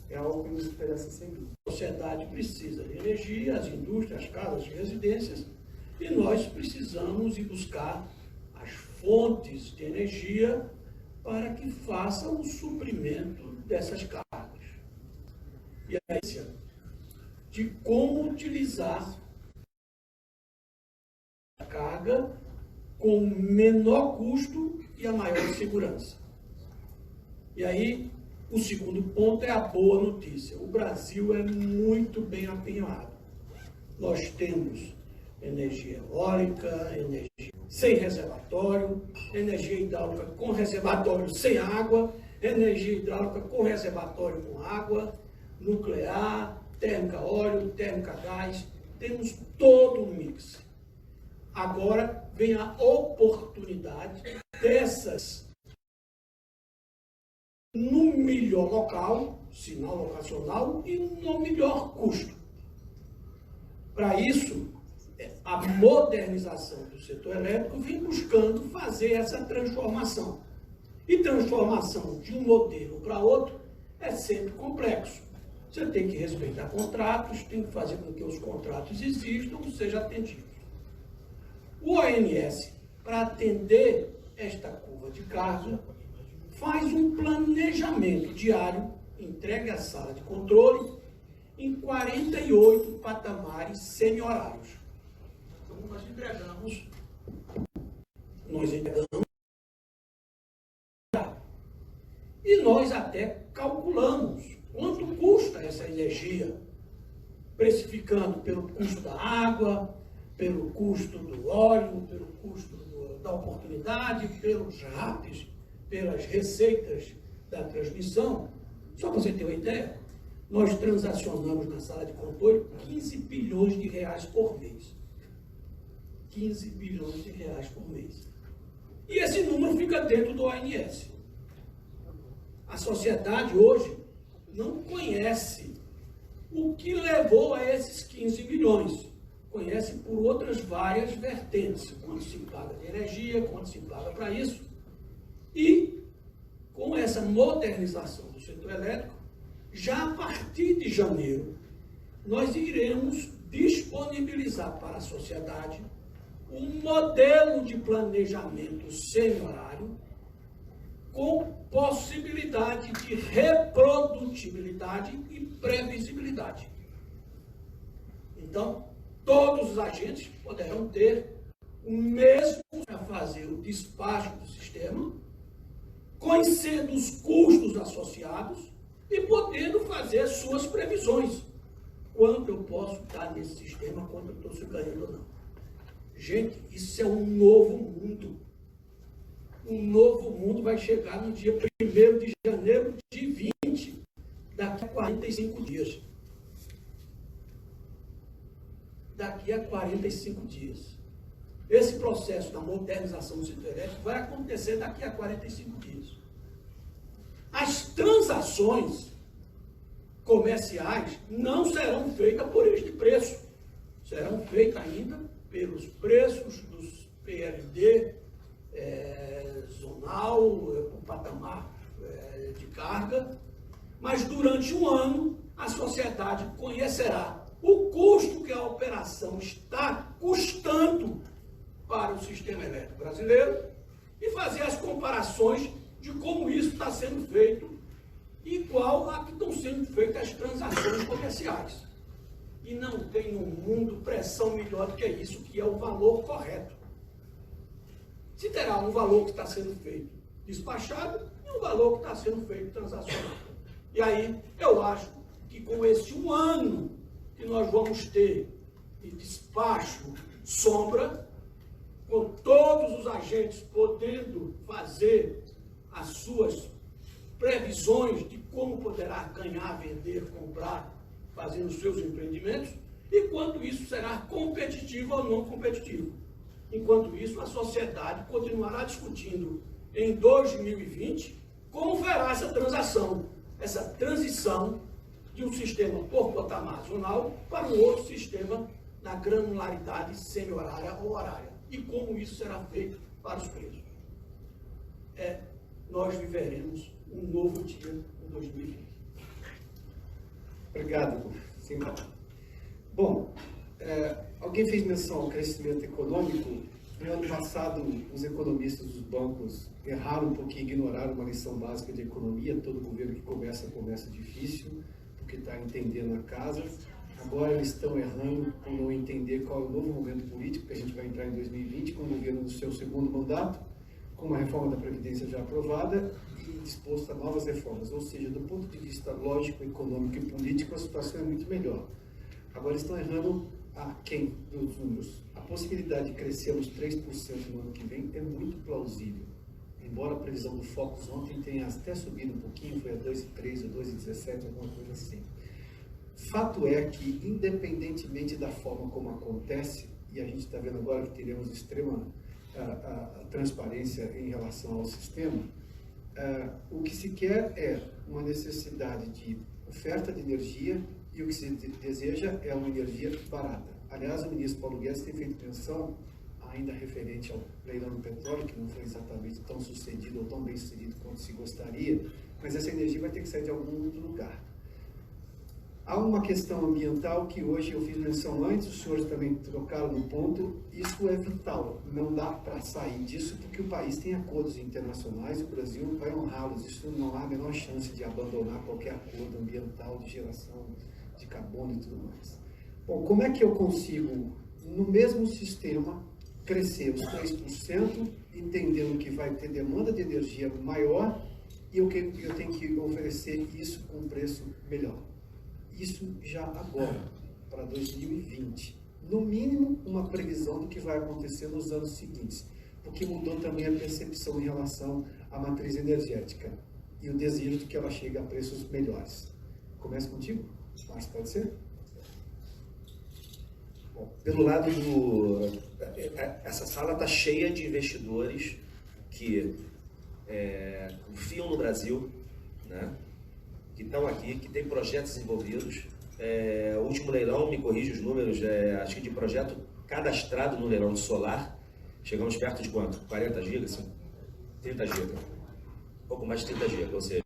É algo que nos interessa sem dúvida. A sociedade precisa de energia, as indústrias, as casas, as residências, e nós precisamos ir buscar as fontes de energia para que façam o suprimento dessas cargas. E a ciência de como utilizar a carga com o menor custo e a maior segurança. E aí, o segundo ponto é a boa notícia. O Brasil é muito bem apinhado. Nós temos energia eólica, energia sem reservatório, energia hidráulica com reservatório sem água, energia hidráulica com reservatório com água, nuclear, térmica óleo, térmica gás. Temos todo um mix. Agora vem a oportunidade dessas no melhor local, sinal locacional, e no melhor custo. Para isso, a modernização do setor elétrico vem buscando fazer essa transformação. E transformação de um modelo para outro é sempre complexo. Você tem que respeitar contratos, tem que fazer com que os contratos existam e sejam atendidos. O ONS, para atender esta curva de carga, faz um planejamento diário, entregue à sala de controle, em 48 patamares semi-horários. Então, nós entregamos, e nós até calculamos quanto custa essa energia, precificando pelo custo da água, pelo custo do óleo, pelo custo da oportunidade, pelos RAPs, pelas receitas da transmissão. Só para você ter uma ideia, nós transacionamos na sala de controle 15 bilhões de reais por mês. 15 bilhões de reais por mês. E esse número fica dentro do ONS. A sociedade hoje não conhece o que levou a esses 15 bilhões. Conhece por outras várias vertentes. Quanto se paga de energia, quanto se paga para isso. E, com essa modernização do setor elétrico, já a partir de janeiro, nós iremos disponibilizar para a sociedade um modelo de planejamento semi-horário com possibilidade de reprodutibilidade e previsibilidade. Então, todos os agentes poderão ter o mesmo para fazer o despacho do sistema, conhecendo os custos associados e podendo fazer suas previsões. Quanto eu posso dar nesse sistema, quanto eu estou ganhando ou não. Gente, isso é um novo mundo. Um novo mundo vai chegar no dia 1º de janeiro de 20, daqui a 45 dias. Daqui a 45 dias. Esse processo da modernização do setor elétrico vai acontecer daqui a 45 dias. As transações comerciais não serão feitas por este preço. Serão feitas ainda pelos preços dos PLD zonal, o patamar de carga, mas durante um ano a sociedade conhecerá o custo que a operação está custando para o sistema elétrico brasileiro e fazer as comparações de como isso está sendo feito, igual a que estão sendo feitas as transações comerciais. E não tem no mundo pressão melhor do que isso, que é o valor correto. Se terá um valor que está sendo feito despachado e um valor que está sendo feito transacionado. E aí, eu acho que com esse um ano que nós vamos ter de despacho sombra, com todos os agentes podendo fazer as suas previsões de como poderá ganhar, vender, comprar, fazendo os seus empreendimentos, e quanto isso será competitivo ou não competitivo. Enquanto isso, a sociedade continuará discutindo em 2020 como fará essa transição de um sistema por patamar zonal para um outro sistema na granularidade semi-horária ou horária. E como isso será feito para os preços. Nós viveremos um novo dia em 2020. Obrigado, Simão. Bom, alguém fez menção ao crescimento econômico. No ano passado, os economistas dos bancos erraram um pouquinho, ignoraram uma lição básica de economia. Todo governo que começa difícil, porque está entendendo a casa. Agora eles estão errando por não entender qual é o novo momento político, que a gente vai entrar em 2020, com o governo no seu segundo mandato, com uma reforma da Previdência já aprovada e disposta a novas reformas. Ou seja, do ponto de vista lógico, econômico e político, a situação é muito melhor. Agora estão errando aquém dos números. A possibilidade de crescermos 3% no ano que vem é muito plausível. Embora a previsão do Focus ontem tenha até subido um pouquinho, foi a 2,13 ou 2,17, alguma coisa assim. Fato é que, independentemente da forma como acontece, e a gente está vendo agora que teremos extrema transparência em relação ao sistema, o que se quer é uma necessidade de oferta de energia e o que se deseja é uma energia barata. Aliás, o ministro Paulo Guedes tem feito menção, ainda referente ao leilão do petróleo, que não foi exatamente tão sucedido ou tão bem sucedido quanto se gostaria, mas essa energia vai ter que sair de algum outro lugar. Há uma questão ambiental que hoje eu fiz menção antes, os senhores também tocaram no ponto, isso é vital, não dá para sair disso porque o país tem acordos internacionais e o Brasil vai honrá-los, isso não há a menor chance de abandonar qualquer acordo ambiental de geração de carbono e tudo mais. Bom, como é que eu consigo, no mesmo sistema, crescer os 3%, entendendo que vai ter demanda de energia maior e eu tenho que oferecer isso com um preço melhor? Isso já agora, para 2020. No mínimo, uma previsão do que vai acontecer nos anos seguintes, porque mudou também a percepção em relação à matriz energética e o desejo de que ela chegue a preços melhores. Começa contigo, Márcio, pode ser? Bom, pelo lado do... Essa sala está cheia de investidores que confiam no Brasil, né? Que estão aqui, que têm projetos envolvidos. O último leilão, me corrige os números, acho que de projeto cadastrado no leilão de solar, chegamos perto de quanto? 40 gigas? 30 gigas. Um pouco mais de 30 gigas, ou seja,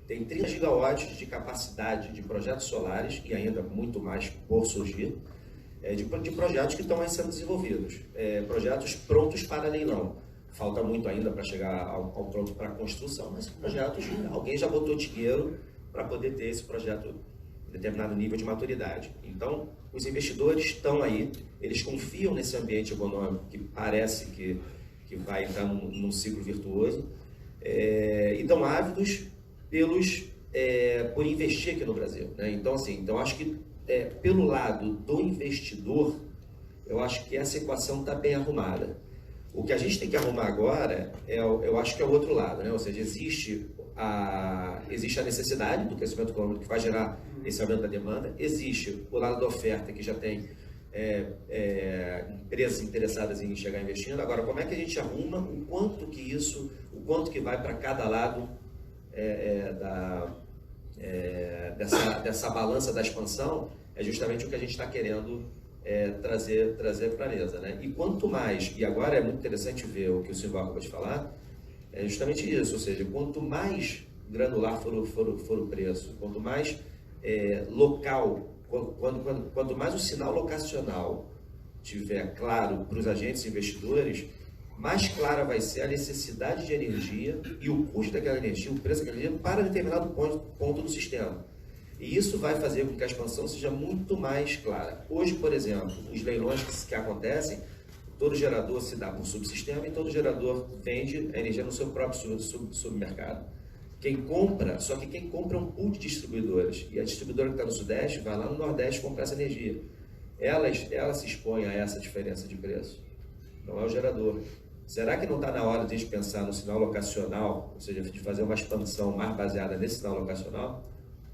tem 30 gigawatts de capacidade de projetos solares, e ainda muito mais por surgir, de projetos que estão aí sendo desenvolvidos. Projetos prontos para leilão. Falta muito ainda para chegar ao pronto para construção, mas projetos, alguém já botou dinheiro para poder ter esse projeto em determinado nível de maturidade. Então, os investidores estão aí, eles confiam nesse ambiente econômico que parece que vai entrar num ciclo virtuoso, e estão ávidos por investir aqui no Brasil, né? Então, assim, acho que pelo lado do investidor, eu acho que essa equação está bem arrumada. O que a gente tem que arrumar agora, eu acho que é o outro lado, né? Ou seja, existe a necessidade do crescimento econômico que vai gerar esse aumento da demanda, existe o lado da oferta, que já tem empresas interessadas em chegar investindo. Agora, como é que a gente arruma o quanto que vai para cada lado dessa balança da expansão, é justamente o que a gente está querendo trazer para a mesa, né? E quanto mais, e agora é muito interessante ver o que o Silvio acabou de falar, é justamente isso, ou seja, quanto mais granular for o preço, quanto mais local, quanto mais o sinal locacional tiver claro para os agentes investidores, mais clara vai ser a necessidade de energia e o custo daquela energia, o preço daquela energia para determinado ponto do sistema. E isso vai fazer com que a expansão seja muito mais clara. Hoje, por exemplo, os leilões que acontecem, todo gerador se dá por subsistema e todo gerador vende a energia no seu próprio submercado. Só que quem compra é um pool de distribuidoras. E a distribuidora que está no Sudeste vai lá no Nordeste comprar essa energia. Ela se expõe a essa diferença de preço. Não é o gerador. Será que não está na hora de a gente pensar no sinal locacional, ou seja, de fazer uma expansão mais baseada nesse sinal locacional,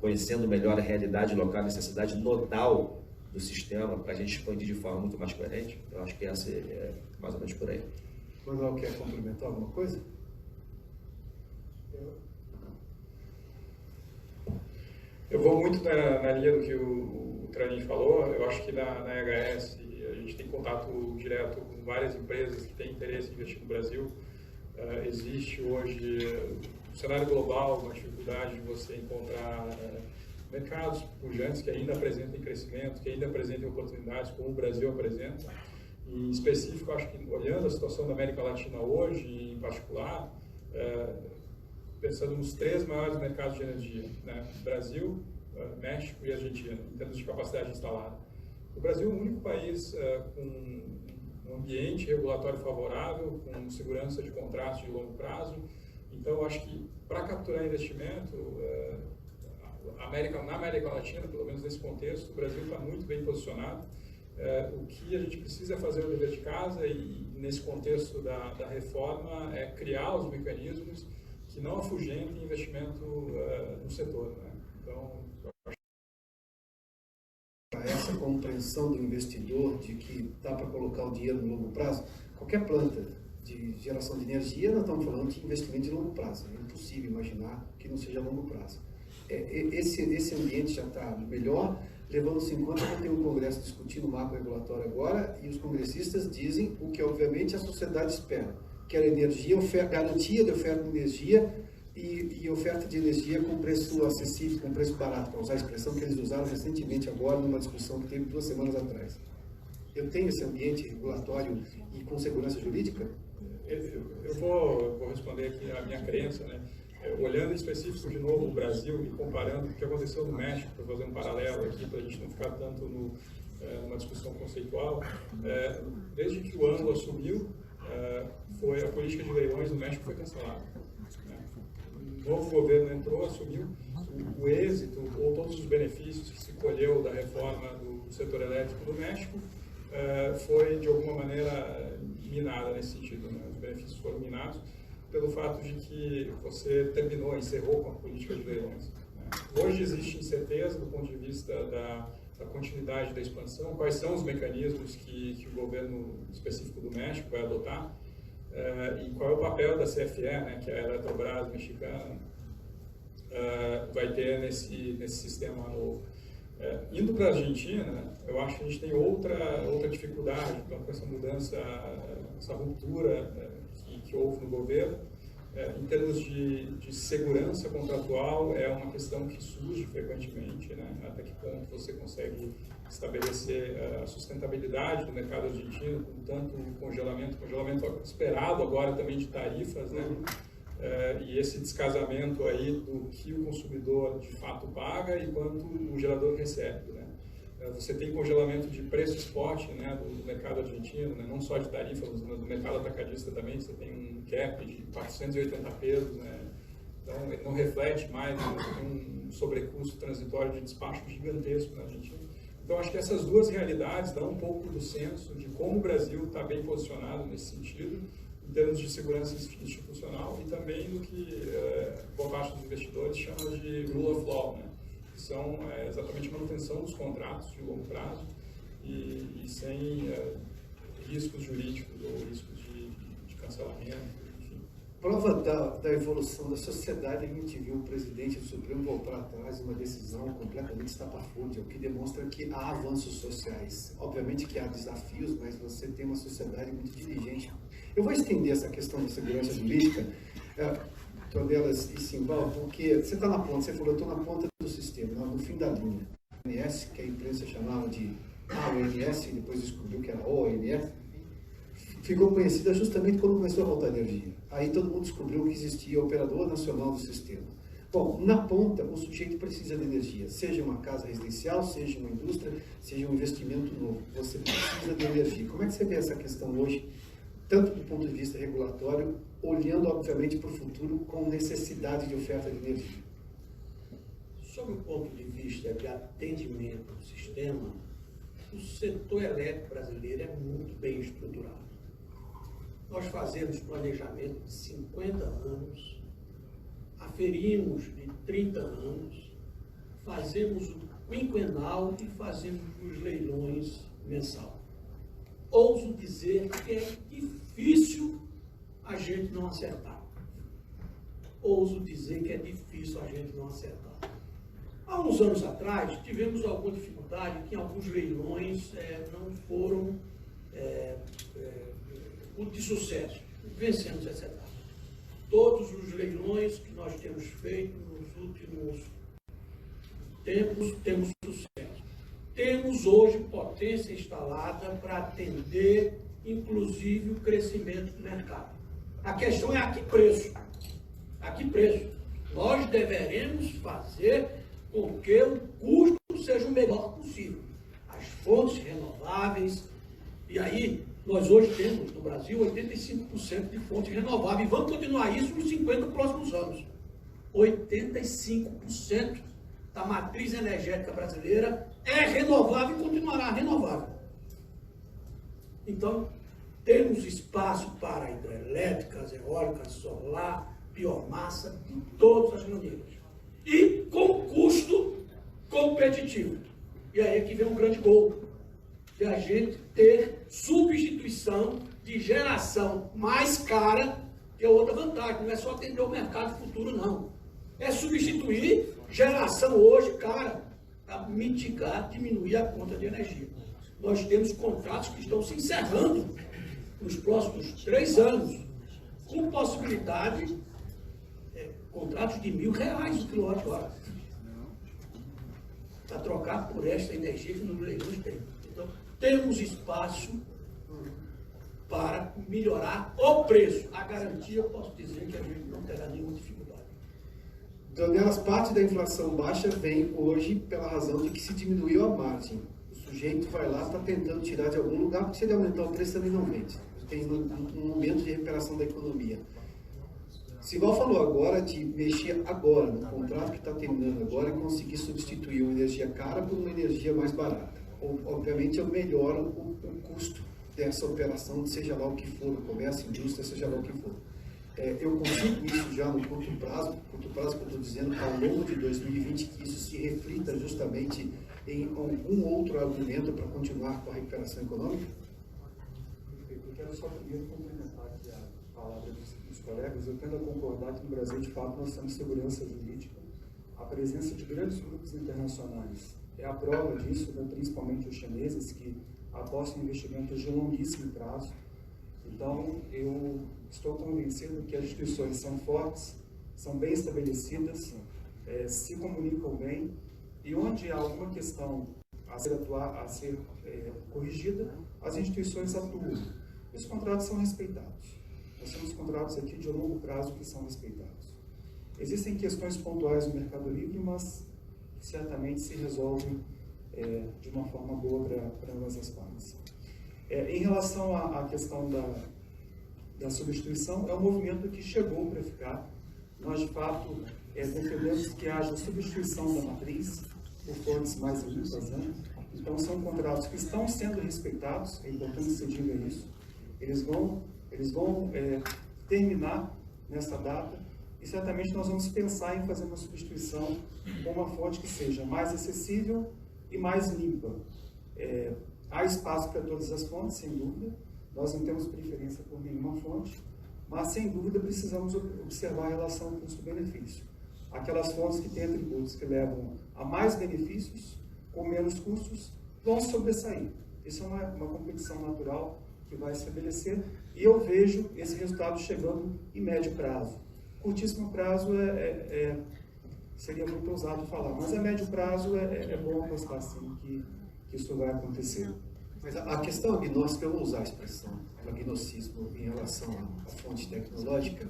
conhecendo melhor a realidade local, a necessidade nodal do sistema, para a gente expandir de forma muito mais coerente? Eu acho que essa é mais ou menos por aí. O Manuel quer complementar alguma coisa? Eu vou muito na linha do que o Tranin falou. Eu acho que na EHS a gente tem contato direto com várias empresas que têm interesse em investir no Brasil. Existe hoje, no cenário global, uma dificuldade de você encontrar mercados pujantes que ainda apresentem crescimento, que ainda apresentem oportunidades, como o Brasil apresenta. Em específico, acho que olhando a situação da América Latina hoje, em particular, pensando nos 3 maiores mercados de energia, né? Brasil, México e Argentina, em termos de capacidade instalada. O Brasil é o único país com um ambiente regulatório favorável, com segurança de contratos de longo prazo. Então, eu acho que para capturar investimento, na América Latina, pelo menos nesse contexto, o Brasil está muito bem posicionado. O que a gente precisa fazer o dever de casa e nesse contexto da reforma é criar os mecanismos que não afugentem investimento no setor, né? Então, essa compreensão do investidor de que dá para colocar o dinheiro no longo prazo, qualquer planta de geração de energia, nós estamos falando de investimento de longo prazo. É impossível imaginar que não seja a longo prazo. Esse ambiente já está melhor, levando-se em conta que tem um Congresso discutindo o marco regulatório agora, e os congressistas dizem o que, obviamente, a sociedade espera, que é a energia, garantia de oferta de energia e oferta de energia com preço acessível, com preço barato, para usar a expressão que eles usaram recentemente agora, numa discussão que teve 2 semanas atrás. Eu tenho esse ambiente regulatório e com segurança jurídica? Eu vou responder aqui a minha crença, né? Olhando em específico de novo o Brasil e comparando o que aconteceu no México, para fazer um paralelo aqui, para a gente não ficar tanto numa discussão conceitual, desde que o ANLO assumiu, a política de leilões no México foi cancelada. O novo governo entrou, assumiu, o êxito ou todos os benefícios que se colheu da reforma do setor elétrico do México foi de alguma maneira minada nesse sentido, né? Os benefícios foram minados pelo fato de que você encerrou com a política de leilões, né? Hoje existe incerteza do ponto de vista da continuidade da expansão, quais são os mecanismos que o governo específico do México vai adotar, e qual é o papel da CFE, né, que é a Eletrobras mexicana, vai ter nesse sistema novo. Indo para a Argentina, eu acho que a gente tem outra dificuldade, então, com essa mudança, essa ruptura que houve no governo. Em termos de segurança contratual, é uma questão que surge frequentemente, né? Até que ponto você consegue estabelecer a sustentabilidade do mercado argentino com tanto congelamento esperado agora também de tarifas, né? E esse descasamento aí do que o consumidor de fato paga e quanto o gerador recebe, né? Você tem congelamento de preço spot, né, do mercado argentino, né, não só de tarifas, mas do mercado atacadista também. Você tem um cap de 480 pesos, né, então ele não reflete mais, né, você tem um sobrecusto transitório de despacho gigantesco na Argentina. Então acho que essas duas realidades dão um pouco do senso de como o Brasil está bem posicionado nesse sentido, em termos de segurança institucional e também do que boa parte dos investidores chama de rule of law, né? Que são exatamente a manutenção dos contratos de longo prazo e sem riscos jurídicos ou riscos de cancelamento, enfim. Prova da evolução da sociedade, a gente viu o presidente do Supremo voltar atrás uma decisão completamente estapafúrdia, o que demonstra que há avanços sociais. Obviamente que há desafios, mas você tem uma sociedade muito diligente. Eu vou estender essa questão da segurança jurídica, Tornelas e Simbal, porque você está na ponta, você falou, eu estou na ponta do sistema, no fim da linha. A ONS, que a imprensa chamava de AONS, e depois descobriu que era ONS, ficou conhecida justamente quando começou a faltar energia. Aí todo mundo descobriu que existia o Operador Nacional do Sistema. Bom, na ponta, o sujeito precisa de energia, seja uma casa residencial, seja uma indústria, seja um investimento novo. Você precisa de energia. Como é que você vê essa questão hoje, tanto do ponto de vista regulatório, olhando, obviamente, para o futuro com necessidade de oferta de energia? Sob o ponto de vista de atendimento ao sistema, o setor elétrico brasileiro é muito bem estruturado. nós fazemos planejamento de 50 anos, aferimos de 30 anos, fazemos o quinquenal e fazemos os leilões mensal. Ouso dizer que é difícil a gente não acertar. Ouso dizer que é difícil a gente não acertar. Há uns anos atrás, tivemos alguma dificuldade que alguns leilões não foram de sucesso. Vencemos essa etapa. Todos os leilões que nós temos feito nos últimos tempos, temos sucesso. Temos hoje potência instalada para atender, inclusive, o crescimento do mercado. A questão é a que preço? A que preço? Nós deveremos fazer com que o custo seja o melhor possível. As fontes renováveis, e aí nós hoje temos no Brasil 85% de fontes renováveis, e vamos continuar isso nos 50 próximos anos. 85% da matriz energética brasileira é renovável e continuará renovável. Então, temos espaço para hidrelétricas, eólicas, solar, biomassa, de todas as maneiras. E com custo competitivo. E aí é que vem um grande gol, de a gente ter substituição de geração mais cara, que é outra vantagem, não é só atender o mercado futuro, não. É substituir geração hoje cara, para mitigar, diminuir a conta de energia. Nós temos contratos que estão se encerrando nos próximos 3 anos, com possibilidade, contratos de R$1.000 o quilowatt-hora, para trocar por esta energia que nos leilões tem. Então, temos espaço para melhorar o preço. A garantia, eu posso dizer que a gente não terá nenhuma dificuldade. Donelas, parte da inflação baixa vem hoje pela razão de que se diminuiu a margem. O sujeito vai lá, está tentando tirar de algum lugar, porque se ele aumentar o preço também não vende. Tem um momento de recuperação da economia. Sival falou agora de mexer agora, no contrato que está terminando agora, e conseguir substituir uma energia cara por uma energia mais barata. Obviamente, eu melhoro o custo dessa operação, seja lá o que for, no comércio, indústria, seja lá o que for. Eu consigo isso já no curto prazo que eu estou dizendo, ao longo de 2020, que isso se reflita justamente em algum outro argumento para continuar com a recuperação econômica? Eu quero só primeiro complementar aqui a palavra dos colegas. Eu tendo a concordar que no Brasil, de fato, nós temos segurança jurídica. A presença de grandes grupos internacionais é a prova disso, né, principalmente os chineses, que apostam em investimentos de longuíssimo prazo. Então, eu estou convencido que as instituições são fortes, são bem estabelecidas, se comunicam bem, e onde há alguma questão a ser corrigida, as instituições atuam. Os contratos são respeitados. Nós temos contratos aqui de longo prazo que são respeitados. Existem questões pontuais no Mercado Livre, mas certamente se resolvem de uma forma boa para ambas as partes. Em relação à questão da substituição, é um movimento que chegou para ficar. Nós, de fato, defendemos que haja substituição da matriz por fontes mais limpas, né? Então, são contratos que estão sendo respeitados, é importante que se diga isso. Eles vão terminar nessa data e certamente nós vamos pensar em fazer uma substituição com uma fonte que seja mais acessível e mais limpa. Há espaço para todas as fontes, sem dúvida. Nós não temos preferência por nenhuma fonte, mas sem dúvida precisamos observar a relação custo-benefício. Aquelas fontes que têm atributos que levam a mais benefícios, com menos custos, vão sobressair. Isso é uma competição natural que vai se estabelecer, e eu vejo esse resultado chegando em médio prazo. Curtíssimo prazo seria muito ousado falar, mas a médio prazo é bom apostar sim que isso vai acontecer. Mas a questão agnóstica, eu vou usar a expressão agnosticismo em relação à fonte tecnológica,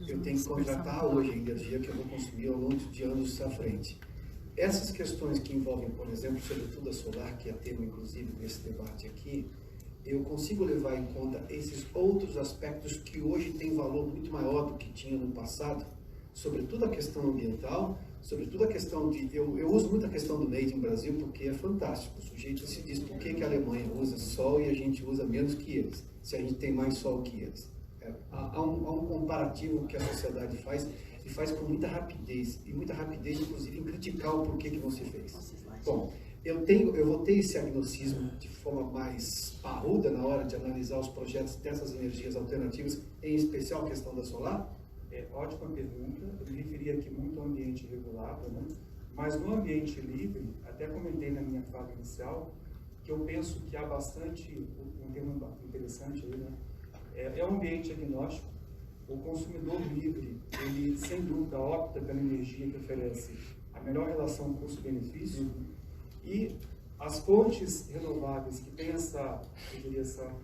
eu tenho que contratar hoje a energia que eu vou consumir ao longo de anos à frente. Essas questões que envolvem, por exemplo, sobretudo a solar, que é tema inclusive desse debate aqui, eu consigo levar em conta esses outros aspectos que hoje têm valor muito maior do que tinha no passado, sobretudo a questão ambiental, sobretudo a questão de... Eu uso muito a questão do Made in Brasil porque é fantástico. O sujeito se diz por que a Alemanha usa sol e a gente usa menos que eles. se a gente tem mais sol que eles. Há um comparativo que a sociedade faz, e faz com muita rapidez, inclusive em criticar o porquê que você fez. Bom, eu vou ter esse agnosticismo de forma mais parruda na hora de analisar os projetos dessas energias alternativas, em especial a questão da solar? Ótima pergunta. Eu me referi aqui muito ao ambiente regulado, né? Mas no ambiente livre, até comentei na minha fala inicial, que eu penso que há bastante, um tema interessante aí, né? É um ambiente agnóstico. O consumidor livre, ele sem dúvida opta pela energia que oferece a melhor relação custo-benefício, e as fontes renováveis que têm essa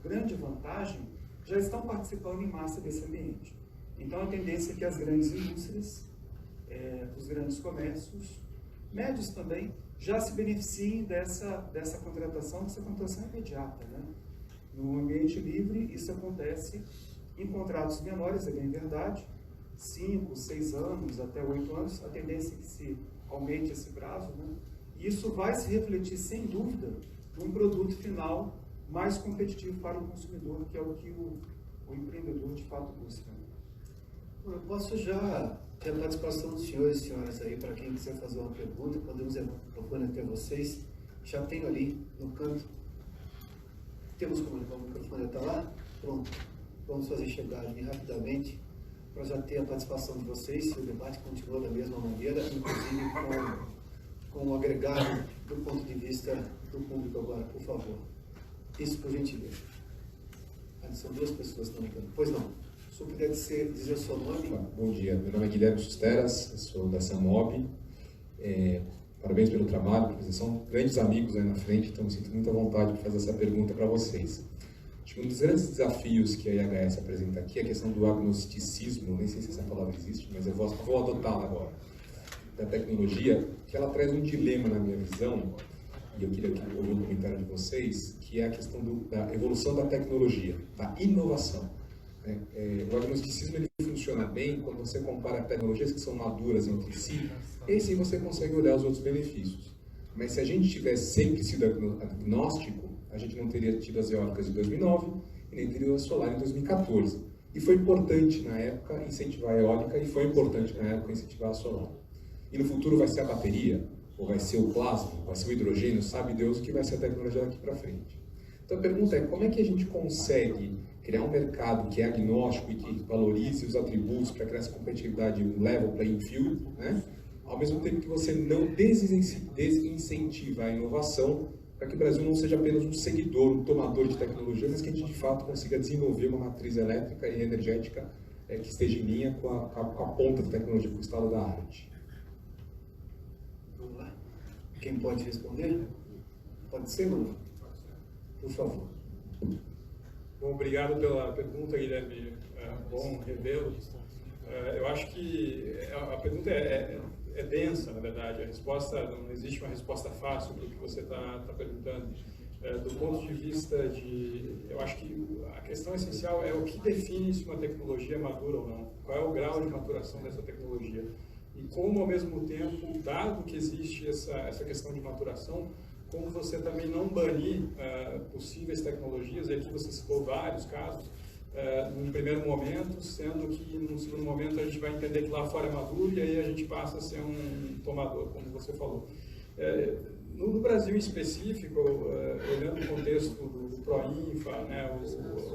grande vantagem já estão participando em massa desse ambiente. Então a tendência é que as grandes indústrias, os grandes comércios, médios também, já se beneficiem dessa contratação imediata, né? No ambiente livre, isso acontece em contratos menores, é bem verdade, 5, 6 anos, até 8 anos, a tendência é que se aumente esse prazo, né? E isso vai se refletir, sem dúvida, num produto final mais competitivo para o consumidor, que é o que o empreendedor de fato busca. Eu posso já ter a participação dos senhores e senhoras aí, para quem quiser fazer uma pergunta, podemos propor até vocês. Já tenho ali no canto. Temos como levar o microfone até lá? Pronto. Vamos fazer chegar ali rapidamente, para já ter a participação de vocês, se o debate continua da mesma maneira, inclusive com o agregado do ponto de vista do público agora, por favor. Isso, por gentileza. São 2 pessoas que estão ligando. Pois não. Se eu puder dizer o seu nome. Bom dia, meu nome é Guilherme Susteras, eu sou da SAMOB. Parabéns pelo trabalho, vocês são grandes amigos aí na frente, então me sinto muito à vontade de fazer essa pergunta para vocês. Acho que um dos grandes desafios que a IHS apresenta aqui é a questão do agnosticismo, nem sei se essa palavra existe, mas eu vou adotá-la agora, da tecnologia, que ela traz um dilema na minha visão, e eu queria ouvir um comentário de vocês, que é a questão da evolução da tecnologia, da inovação. O agnosticismo ele funciona bem quando você compara tecnologias que são maduras entre si, e sim você consegue olhar os outros benefícios. Mas se a gente tivesse sempre sido agnóstico, a gente não teria tido as eólicas de 2009 e nem teria a solar em 2014. E foi importante na época incentivar a eólica e foi importante na época incentivar a solar. E no futuro vai ser a bateria, ou vai ser o plasma, vai ser o hidrogênio, sabe Deus o que vai ser a tecnologia daqui para frente. Então a pergunta é, como é que a gente consegue criar um mercado que é agnóstico e que valorize os atributos para criar essa competitividade, um level playing field, né? Ao mesmo tempo que você não desincentiva a inovação, para que o Brasil não seja apenas um seguidor, um tomador de tecnologia, mas que a gente de fato consiga desenvolver uma matriz elétrica e energética que esteja em linha com a ponta da tecnologia, com o estado da arte. Vamos lá. Quem pode responder? Pode ser, Manu? Por favor. Bom, obrigado pela pergunta, Guilherme. Bom revê-lo. Eu acho que a pergunta é densa, na verdade. A resposta, não existe uma resposta fácil para o que você está perguntando. Do ponto de vista eu acho que a questão essencial é o que define se uma tecnologia é madura ou não. Qual é o grau de maturação dessa tecnologia? E como, ao mesmo tempo, dado que existe essa questão de maturação, como você também não banir possíveis tecnologias, e aqui você citou vários casos, num primeiro momento, sendo que num segundo momento a gente vai entender que lá fora é maduro e aí a gente passa a ser um tomador, como você falou. No Brasil em específico, olhando o contexto do PROINFA, né,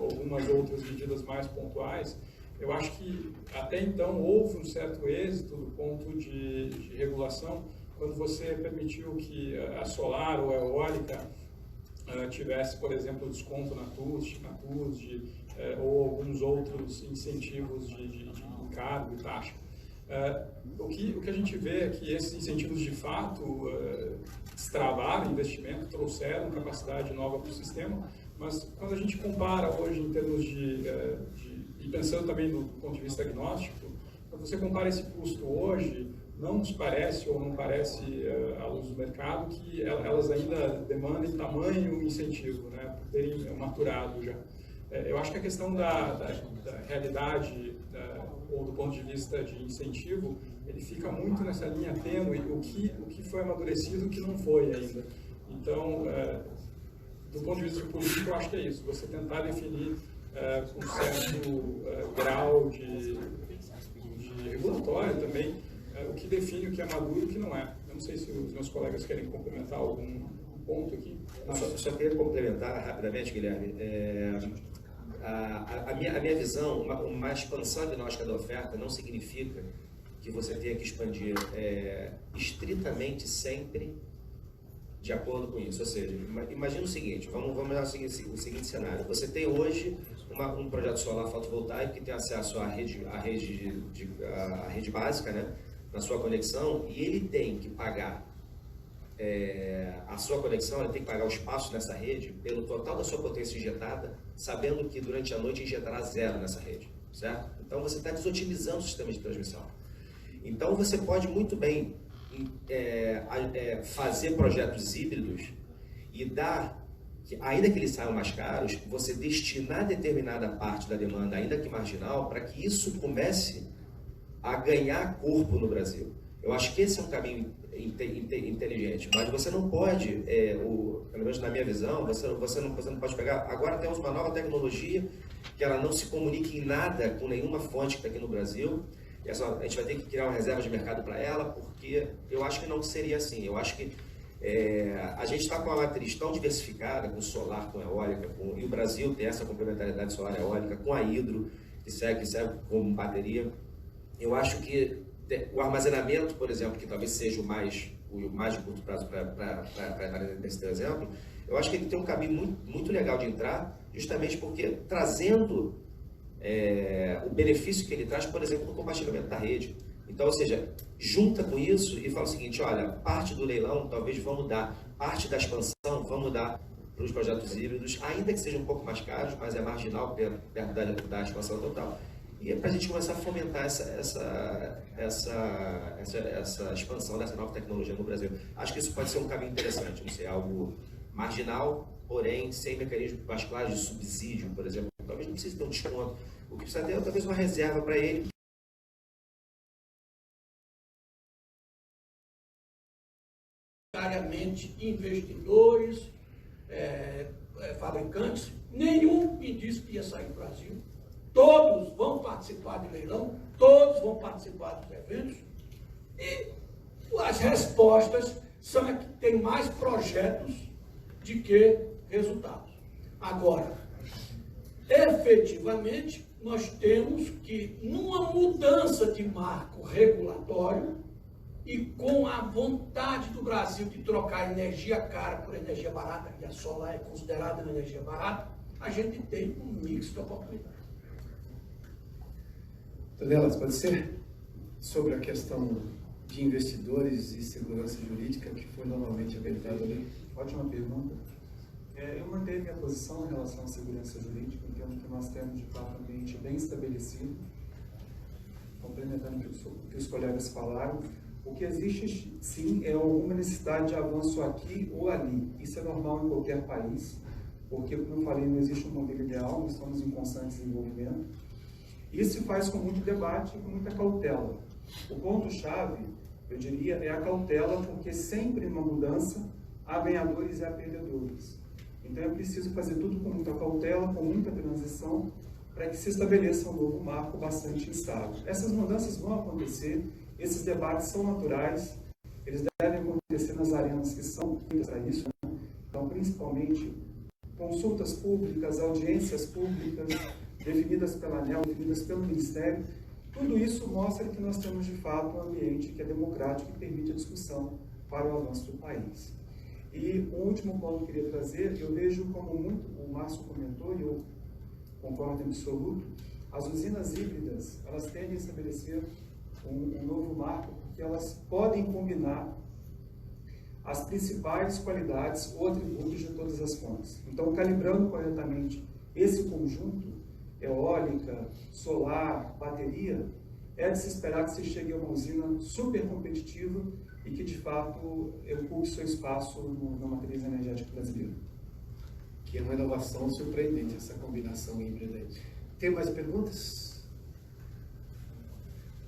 algumas outras medidas mais pontuais, eu acho que até então houve um certo êxito do ponto de regulação, quando você permitiu que a solar ou a eólica tivesse, por exemplo, desconto na TUST, ou alguns outros incentivos de encargo e taxa. O que a gente vê é que esses incentivos, de fato, destravaram investimento, trouxeram capacidade nova para o sistema, mas quando a gente compara hoje em termos e pensando também do ponto de vista agnóstico, quando você compara esse custo hoje, não nos parece, ou não parece à luz do mercado, que elas ainda demandem tamanho incentivo, né, por terem maturado já. Eu acho que a questão da realidade, ou do ponto de vista de incentivo, ele fica muito nessa linha tênue, o que foi amadurecido e o que não foi ainda. Então, do ponto de vista político, eu acho que é isso, você tentar definir com certo grau de regulatório também, o que define o que é maduro e o que não é. Eu não sei se os meus colegas querem complementar algum ponto aqui. Eu só queria complementar rapidamente, Guilherme. A minha visão, uma expansão agnóstica da oferta não significa que você tenha que expandir estritamente sempre de acordo com isso. Ou seja, imagina o seguinte, vamos olhar o seguinte cenário. Você tem hoje um projeto solar fotovoltaico que tem acesso à rede básica, né, na sua conexão, e ele tem que pagar a sua conexão, ele tem que pagar o espaço nessa rede pelo total da sua potência injetada, sabendo que durante a noite injetará zero nessa rede, certo? Então você está desotimizando o sistema de transmissão. Então você pode muito bem fazer projetos híbridos e dar, ainda que eles saiam mais caros, você destinar determinada parte da demanda, ainda que marginal, para que isso comece a ganhar corpo no Brasil. Eu acho que esse é um caminho inteligente, mas você não pode, pelo menos na minha visão, você não pode pegar. Agora temos uma nova tecnologia que ela não se comunica em nada com nenhuma fonte que está aqui no Brasil. A gente vai ter que criar uma reserva de mercado para ela, porque eu acho que não seria assim. Eu acho que a gente está com uma matriz tão diversificada, com solar, com eólica, e o Brasil tem essa complementaridade solar e eólica, com a hidro, que serve como bateria. Eu acho que o armazenamento, por exemplo, que talvez seja o mais de curto prazo para entrar nesse teu exemplo, eu acho que ele tem um caminho muito, muito legal de entrar, justamente porque trazendo o benefício que ele traz, por exemplo, no compartilhamento da rede. Então, ou seja, junta com isso e fala o seguinte, olha, parte do leilão talvez vamos dar, parte da expansão vamos dar para os projetos híbridos, ainda que sejam um pouco mais caros, mas é marginal perto da expansão total. E é para a gente começar a fomentar essa expansão dessa nova tecnologia no Brasil. Acho que isso pode ser um caminho interessante, não sei, algo marginal, porém sem mecanismos mais claros de subsídio, por exemplo. Talvez não precise ter um desconto. O que precisa ter é talvez uma reserva para ele. Investidores, fabricantes, nenhum me disse que ia sair do Brasil. Todos vão participar de leilão, todos vão participar dos eventos e as respostas são que tem mais projetos de que resultados. Agora, efetivamente, nós temos que, numa mudança de marco regulatório e com a vontade do Brasil de trocar energia cara por energia barata, que a solar é considerada uma energia barata, a gente tem um mix de oportunidades. Tonelas, pode ser sobre a questão de investidores e segurança jurídica que foi novamente aventada ali? Ótima pergunta. Eu mantenho minha posição em relação à segurança jurídica, entendo que nós temos de fato um ambiente bem estabelecido, complementando o que os colegas falaram. O que existe, sim, é alguma necessidade de avanço aqui ou ali. Isso é normal em qualquer país, porque, como eu falei, não existe um modelo ideal, nós estamos em constante desenvolvimento. Isso se faz com muito debate e com muita cautela. O ponto-chave, eu diria, é a cautela, porque sempre numa mudança há ganhadores e há perdedores. Então é preciso fazer tudo com muita cautela, com muita transição, para que se estabeleça um novo marco bastante instável. Essas mudanças vão acontecer, esses debates são naturais, eles devem acontecer nas arenas que são feitas para isso, né? Então, principalmente, consultas públicas, audiências públicas, definidas pela ANEEL, definidas pelo Ministério. Tudo isso mostra que nós temos, de fato, um ambiente que é democrático e permite a discussão para o avanço do país. E o último ponto que eu queria trazer, eu vejo como muito, o Márcio comentou, e eu concordo em absoluto, as usinas híbridas, elas tendem a estabelecer um novo marco, porque elas podem combinar as principais qualidades ou atributos de todas as fontes. Então, calibrando corretamente esse conjunto, eólica, solar, bateria, é de se esperar que se chegue a uma usina super competitiva e que, de fato, ocupe seu espaço na matriz energética brasileira. Que é uma inovação surpreendente, essa combinação híbrida aí. Tem mais perguntas?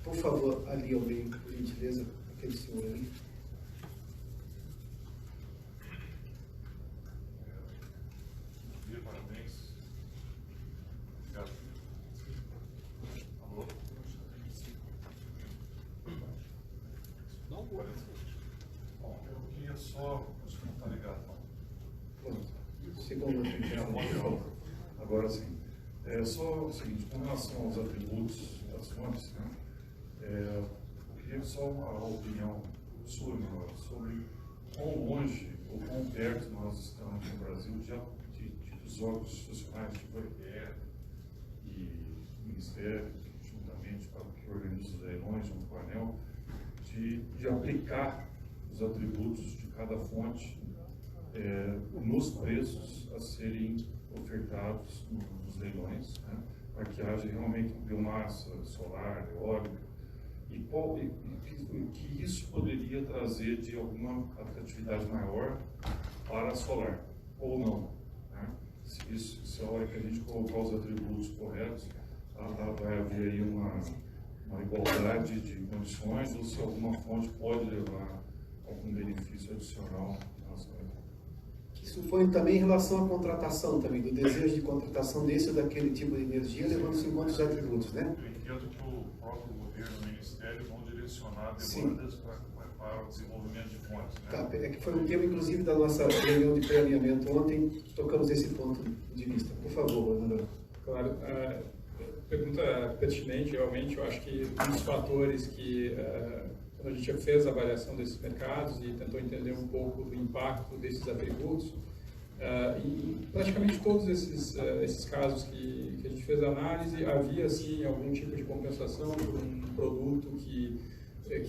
Por favor, ali ao meio, por gentileza, aquele senhor ali. Bom, eu queria só, acho que não está ligado, não. Segundo. Agora sim. É só o seguinte, com relação aos atributos das fontes, né, eu queria só uma opinião sua, melhor, sobre quão longe ou quão perto nós estamos no Brasil dos órgãos institucionais, tipo o IPE e o Ministério, juntamente para que organiza os leilões, junto com o ANEEL, de aplicar os atributos de cada fonte nos preços a serem ofertados nos leilões, né, para que haja realmente biomassa, solar, eólica, e que isso poderia trazer de alguma atratividade maior para a solar, ou não. Né? Se a hora que a gente colocar os atributos corretos, vai haver aí uma igualdade de condições, ou se alguma fonte pode levar algum benefício adicional em relação a isso. Isso foi também em relação à contratação também, do desejo de contratação desse ou daquele tipo de energia, levando-se em conta os atributos, né? Eu entendo que o próprio governo e o Ministério vão direcionar demandas para o desenvolvimento de fontes. Né? Tá, é que foi um tema, inclusive, da nossa reunião de pré-alinhamento ontem, tocamos esse ponto de vista. Por favor, Ana. Claro, pergunta pertinente, realmente. Eu acho que um dos fatores que, quando a gente fez a avaliação desses mercados e tentou entender um pouco do impacto desses atributos, em praticamente todos esses casos que a gente fez a análise, havia sim algum tipo de compensação por um produto que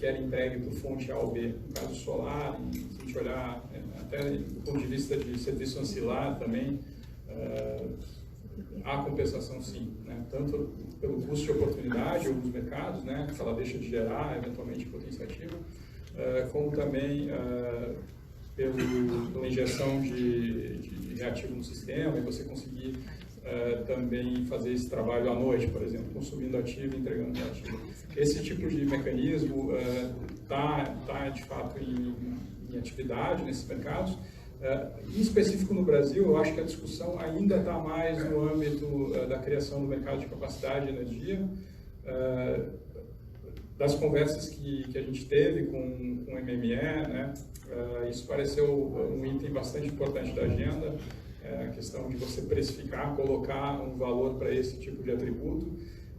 era entregue por fonte A ou B. No caso solar, se a gente olhar até do ponto de vista de serviço ancilar também, há compensação sim, né? Tanto pelo custo de oportunidade ou dos mercados, né, que ela deixa de gerar eventualmente potência ativa, como também pela injeção de reativo no sistema e você conseguir também fazer esse trabalho à noite, por exemplo, consumindo ativo e entregando reativo. Esse tipo de mecanismo está de fato em atividade nesses mercados. Em específico no Brasil, eu acho que a discussão ainda está mais no âmbito da criação do mercado de capacidade de energia. Das conversas que a gente teve com o MME, né, isso pareceu um item bastante importante da agenda, a questão de você precificar, colocar um valor para esse tipo de atributo.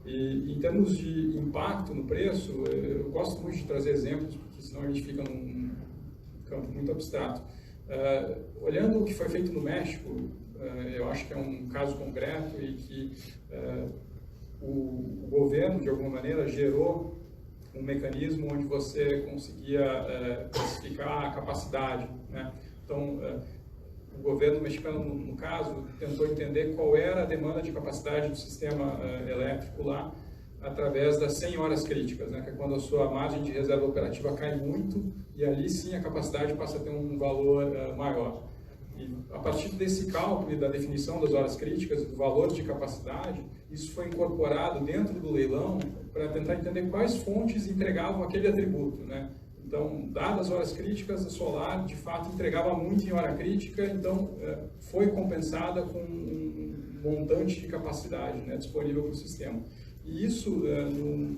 E em termos de impacto no preço, eu gosto muito de trazer exemplos, porque senão a gente fica num campo muito abstrato. Olhando o que foi feito no México, eu acho que é um caso concreto e que o governo, de alguma maneira, gerou um mecanismo onde você conseguia classificar a capacidade, né? Então, o governo mexicano, no caso, tentou entender qual era a demanda de capacidade do sistema elétrico lá, através das 100 horas críticas, né? Que é quando a sua margem de reserva operativa cai muito, e ali sim a capacidade passa a ter um valor maior. E a partir desse cálculo e da definição das horas críticas, do valor de capacidade, isso foi incorporado dentro do leilão para tentar entender quais fontes entregavam aquele atributo, né? Então, dadas as horas críticas, a solar, de fato, entregava muito em hora crítica, então foi compensada com um montante de capacidade, né, disponível para o sistema. E isso,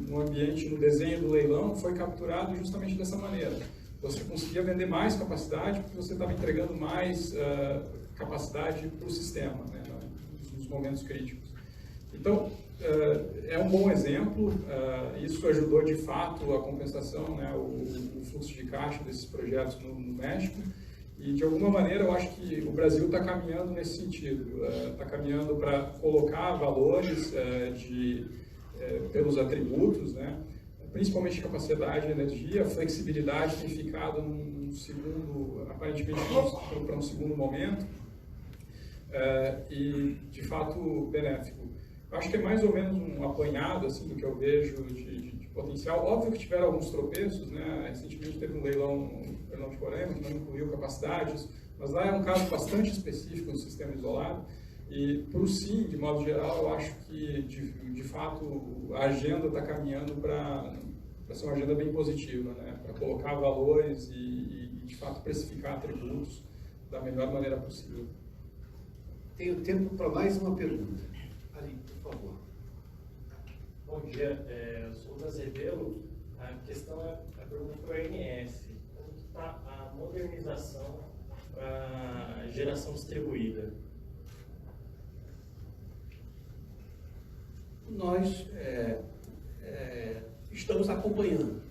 no ambiente, no desenho do leilão, foi capturado justamente dessa maneira. Você conseguia vender mais capacidade porque você estava entregando mais capacidade para o sistema, né, nos momentos críticos. Então, é um bom exemplo, isso ajudou de fato a compensação, né, o fluxo de caixa desses projetos no México, e de alguma maneira eu acho que o Brasil está caminhando nesse sentido, está caminhando para colocar valores pelos atributos, né, principalmente capacidade de energia, flexibilidade tem ficado num segundo, aparentemente para um segundo momento, e de fato benéfico. Eu acho que é mais ou menos um apanhado assim, do que eu vejo de potencial. Óbvio que tiveram alguns tropeços, né? Recentemente teve um leilão no Fernão de Corema, que não incluiu capacidades, mas lá é um caso bastante específico do sistema isolado. E para o SIM, de modo geral, eu acho que de fato a agenda está caminhando para ser uma agenda bem positiva, né? Para colocar valores e de fato precificar atributos da melhor maneira possível. Tenho tempo para mais uma pergunta. Ali, por favor. Bom dia, eu sou o Azevedo, A questão é a pergunta para a ANS. Como está a modernização para a geração distribuída? Nós estamos acompanhando.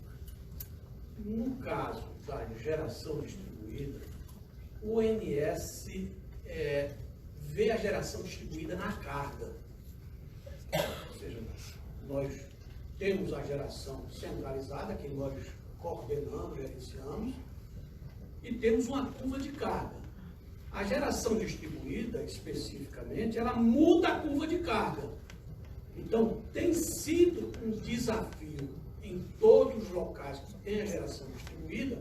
No caso da geração distribuída, o ONS vê a geração distribuída na carga. Ou seja, nós temos a geração centralizada, que nós coordenamos, gerenciamos, e temos uma curva de carga. A geração distribuída, especificamente, ela muda a curva de carga. Então, tem sido um desafio em todos os locais que tem a geração distribuída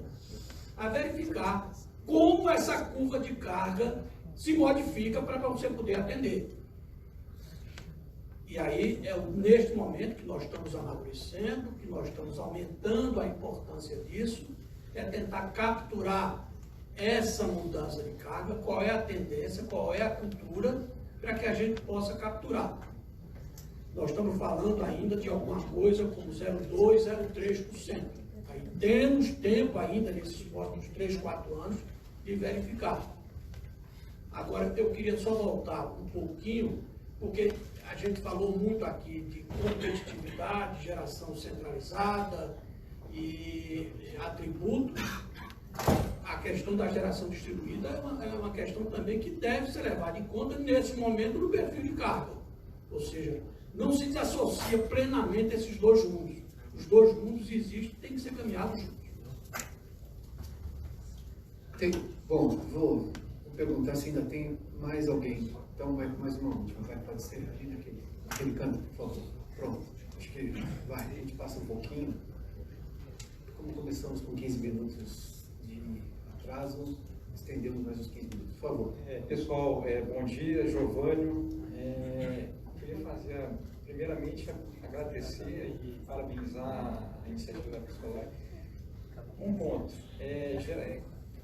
a verificar como essa curva de carga se modifica para você poder atender. E aí é neste momento que nós estamos amadurecendo, que nós estamos aumentando a importância disso, é tentar capturar essa mudança de carga, qual é a tendência, qual é a cultura, para que a gente possa capturar. Nós estamos falando ainda de alguma coisa como 0,2%, 0,3%. Aí temos tempo ainda, nesses próximos 3, 4 anos, de verificar. Agora, eu queria só voltar um pouquinho, porque a gente falou muito aqui de competitividade, geração centralizada e atributos. A questão da geração distribuída é uma questão também que deve ser levada em conta nesse momento no perfil de carga. Ou seja, não se desassocia plenamente esses dois mundos. Os dois mundos existem e têm que ser caminhados juntos. Bom, vou perguntar se ainda tem mais alguém. Então, vai mais uma última. Pode ser ali naquele canto, por favor. Pronto. Acho que vai. A gente passa um pouquinho. Como começamos com 15 minutos de atraso, estendemos mais uns 15 minutos. Por favor. Pessoal, bom dia. Giovânio. Queria fazer, primeiramente, agradecer e parabenizar a iniciativa da Pessoal. Um ponto,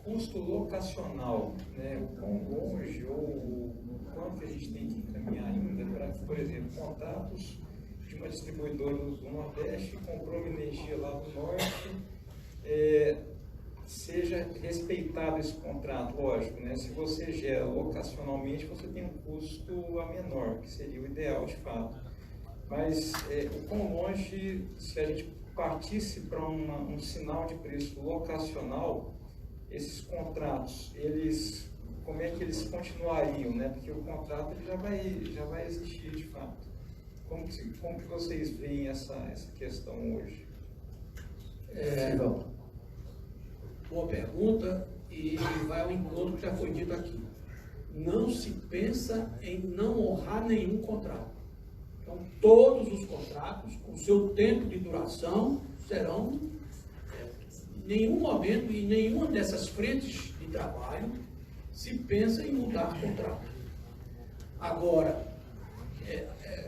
custo locacional, né? O quão longe ou o quanto a gente tem que caminhar ainda para, por exemplo, contatos de uma distribuidora do Nordeste que comprou uma energia lá do Norte, seja respeitado esse contrato, lógico, né? Se você gera locacionalmente, você tem um custo a menor, que seria o ideal de fato. Mas o quão longe, se a gente partisse para um sinal de preço locacional, esses contratos, como é que eles continuariam, né? Porque o contrato ele já vai existir de fato. Como que vocês veem essa questão hoje? Boa pergunta, e vai ao encontro que já foi dito aqui. Não se pensa em não honrar nenhum contrato. Então, todos os contratos, com seu tempo de duração, serão, em nenhum momento, em nenhuma dessas frentes de trabalho, se pensa em mudar contrato. Agora,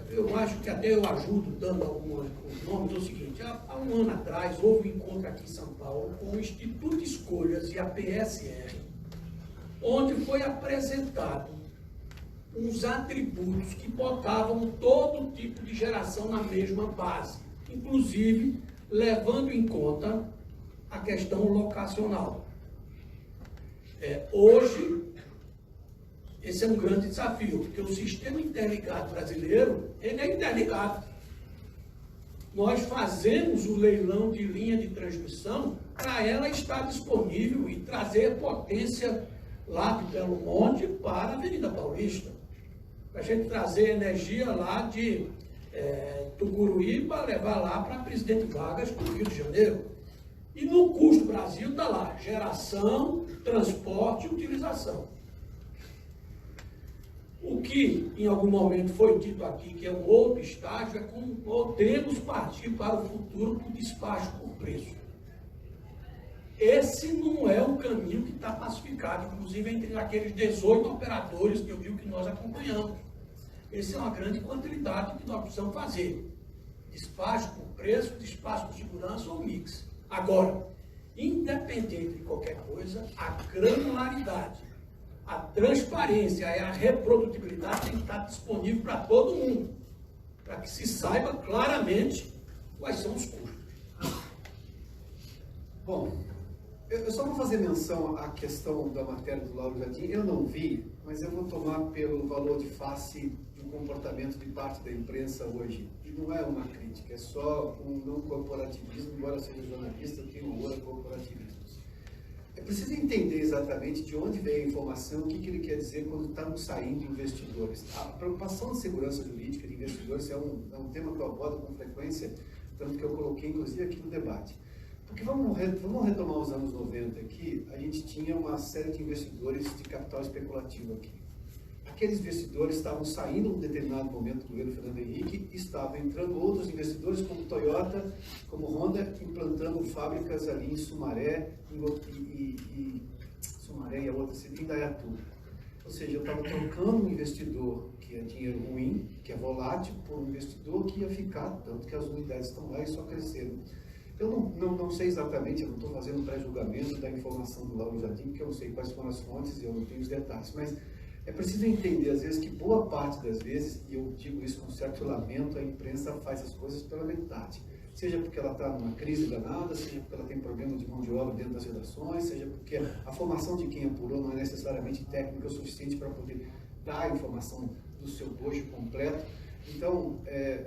eu acho que até eu ajudo dando alguns nomes, é o seguinte, há um ano atrás houve um encontro aqui em São Paulo com o Instituto Escolhas e a PSR, onde foi apresentado uns atributos que botavam todo tipo de geração na mesma base, inclusive levando em conta a questão locacional. Hoje, esse é um grande desafio, porque o sistema interligado brasileiro, ele é interligado. Nós fazemos o leilão de linha de transmissão para ela estar disponível e trazer potência lá de Belo Monte para a Avenida Paulista. Para a gente trazer energia lá de Tucuruí para levar lá para Presidente Vargas, para o Rio de Janeiro. E no custo Brasil está lá, geração, transporte e utilização. O que, em algum momento, foi dito aqui, que é um outro estágio, é como podemos partir para o futuro do despacho por preço. Esse não é o caminho que está pacificado, inclusive entre aqueles 18 operadores que eu digo que nós acompanhamos. Essa é uma grande quantidade que nós precisamos fazer. Despacho por preço, despacho por segurança ou mix. Agora, independente de qualquer coisa, a granularidade, a transparência e a reprodutibilidade tem que estar disponível para todo mundo, para que se saiba claramente quais são os custos. Eu só vou fazer menção à questão da matéria do Lauro Jardim. Eu não vi, mas eu vou tomar pelo valor de face do comportamento de parte da imprensa hoje. E não é uma crítica, é só um não corporativismo, embora seja jornalista, eu tenho horror a corporativismos. É preciso entender exatamente de onde veio a informação, o que ele quer dizer quando estamos saindo investidores. A preocupação de segurança jurídica de investidores é um tema que eu abordo com frequência, tanto que eu coloquei inclusive aqui no debate. Porque vamos retomar os anos 90 aqui, a gente tinha uma série de investidores de capital especulativo aqui. Aqueles investidores estavam saindo em um determinado momento do governo Fernando Henrique e estavam entrando outros investidores como Toyota, como Honda, implantando fábricas ali em Sumaré, Sumaré e a outra cidade, em Indaiatuba. Ou seja, eu estava trocando um investidor que é dinheiro ruim, que é volátil, por um investidor que ia ficar, tanto que as unidades estão lá e só cresceram. Eu não sei exatamente, eu não estou fazendo pré-julgamento da informação do Lauro Jardim, porque eu não sei quais foram as fontes e eu não tenho os detalhes, mas é preciso entender, às vezes, que boa parte das vezes, e eu digo isso com certo lamento, a imprensa faz as coisas pela metade. Seja porque ela está numa crise danada, seja porque ela tem problema de mão de obra dentro das redações, seja porque a formação de quem apurou não é necessariamente técnica o suficiente para poder dar a informação do seu bojo completo. Então,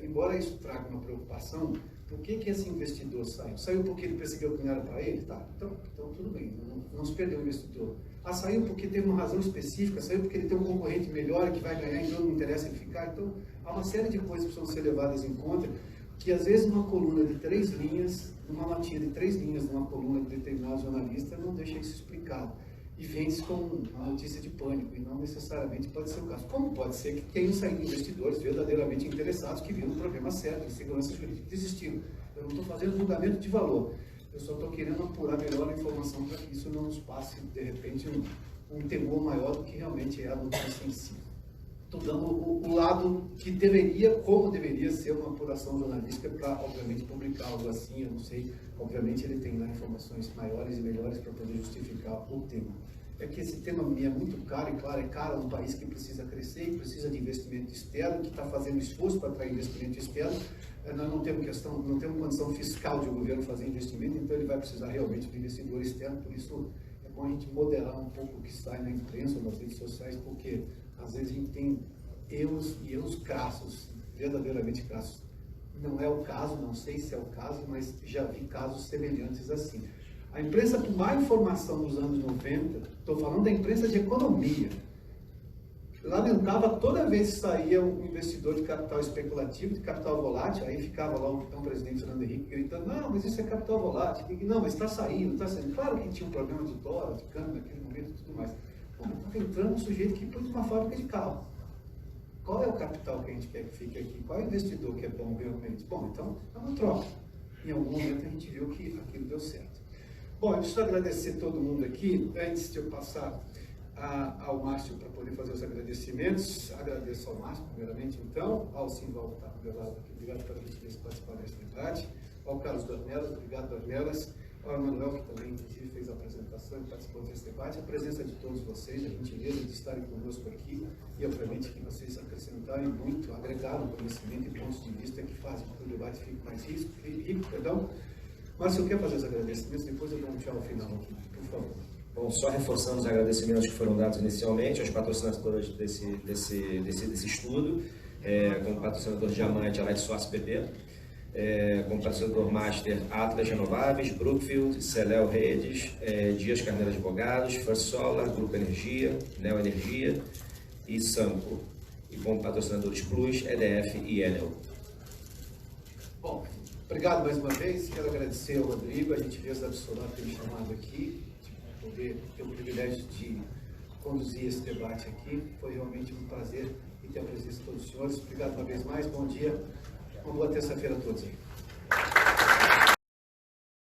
embora isso traga uma preocupação, por que esse investidor saiu? Saiu porque ele percebeu que não era para ele? Tá, então tudo bem, não se perdeu o investidor. Saiu porque teve uma razão específica, saiu porque ele tem um concorrente melhor que vai ganhar, então não interessa ele ficar. Então, há uma série de coisas que precisam ser levadas em conta, que às vezes uma coluna de 3 linhas, uma notinha de 3 linhas numa coluna de determinado jornalista não deixa isso explicado. E vende-se como uma notícia de pânico, e não necessariamente pode ser o caso. Como pode ser que tenham saído investidores verdadeiramente interessados que viram o problema certo, de segurança jurídica, desistiram. Eu não estou fazendo julgamento de valor, eu só estou querendo apurar melhor a informação para que isso não nos passe, de repente, um temor maior do que realmente é a notícia em si. Estou dando o lado que deveria, como deveria ser uma apuração jornalística para, obviamente, publicar algo assim, eu não sei, obviamente ele tem lá informações maiores e melhores para poder justificar o tema. É que esse tema me é muito caro, e claro, é caro, é um país que precisa crescer e precisa de investimento externo, que está fazendo esforço para atrair investimento externo. Nós não temos condição fiscal de o governo fazer investimento, então ele vai precisar realmente de investidor externo, por isso é bom a gente moderar um pouco o que sai na imprensa ou nas redes sociais, porque às vezes a gente tem erros crassos, verdadeiramente crassos. Não é o caso, não sei se é o caso, mas já vi casos semelhantes assim. A imprensa com má informação nos anos 90, estou falando da imprensa de economia, lamentava toda vez que saía um investidor de capital especulativo, de capital volátil, aí ficava lá o então presidente Fernando Henrique gritando, não, mas isso é capital volátil, não, mas está saindo, está saindo. Claro que tinha um problema de dólar, de câmbio naquele momento e tudo mais. Está entrando um sujeito que pôs uma fábrica de carro. Qual é o capital que a gente quer que fique aqui? Qual é o investidor que é bom realmente? Bom, então é uma troca. Em algum momento a gente viu que aquilo deu certo. Bom, eu preciso agradecer todo mundo aqui. Antes de eu passar ao Márcio para poder fazer os agradecimentos, agradeço ao Márcio, primeiramente, então, ao Simval que está do meu lado aqui, obrigado pela gentileza de participar desse debate, ao Carlos Dornelas, obrigado Dornelas, ao Emanuel, que também inclusive fez a apresentação e participou desse debate, a presença de todos vocês, a gentileza de estarem conosco aqui e, obviamente, que vocês acrescentarem muito, agregaram conhecimento e pontos de vista que fazem com que o debate fique mais rico. Mas eu quero fazer os agradecimentos, depois eu dou um tchau final aqui, por favor. Bom, só reforçando os agradecimentos que foram dados inicialmente aos patrocinadores desse estudo, como patrocinador Diamante, a Light Source PP, como patrocinador Master Atlas Renováveis, Brookfield, Celel Redes, Dias Carneiro Advogados, First Solar, Grupo Energia, Neo Energia e Sampo. E como patrocinadores Plus, EDF e Enel. Bom, obrigado mais uma vez, quero agradecer ao Rodrigo, a gentileza absoluta por ter me chamado aqui, poder ter o privilégio de conduzir esse debate aqui. Foi realmente um prazer e ter a presença de todos os senhores. Obrigado uma vez mais, bom dia, uma boa terça-feira a todos aí.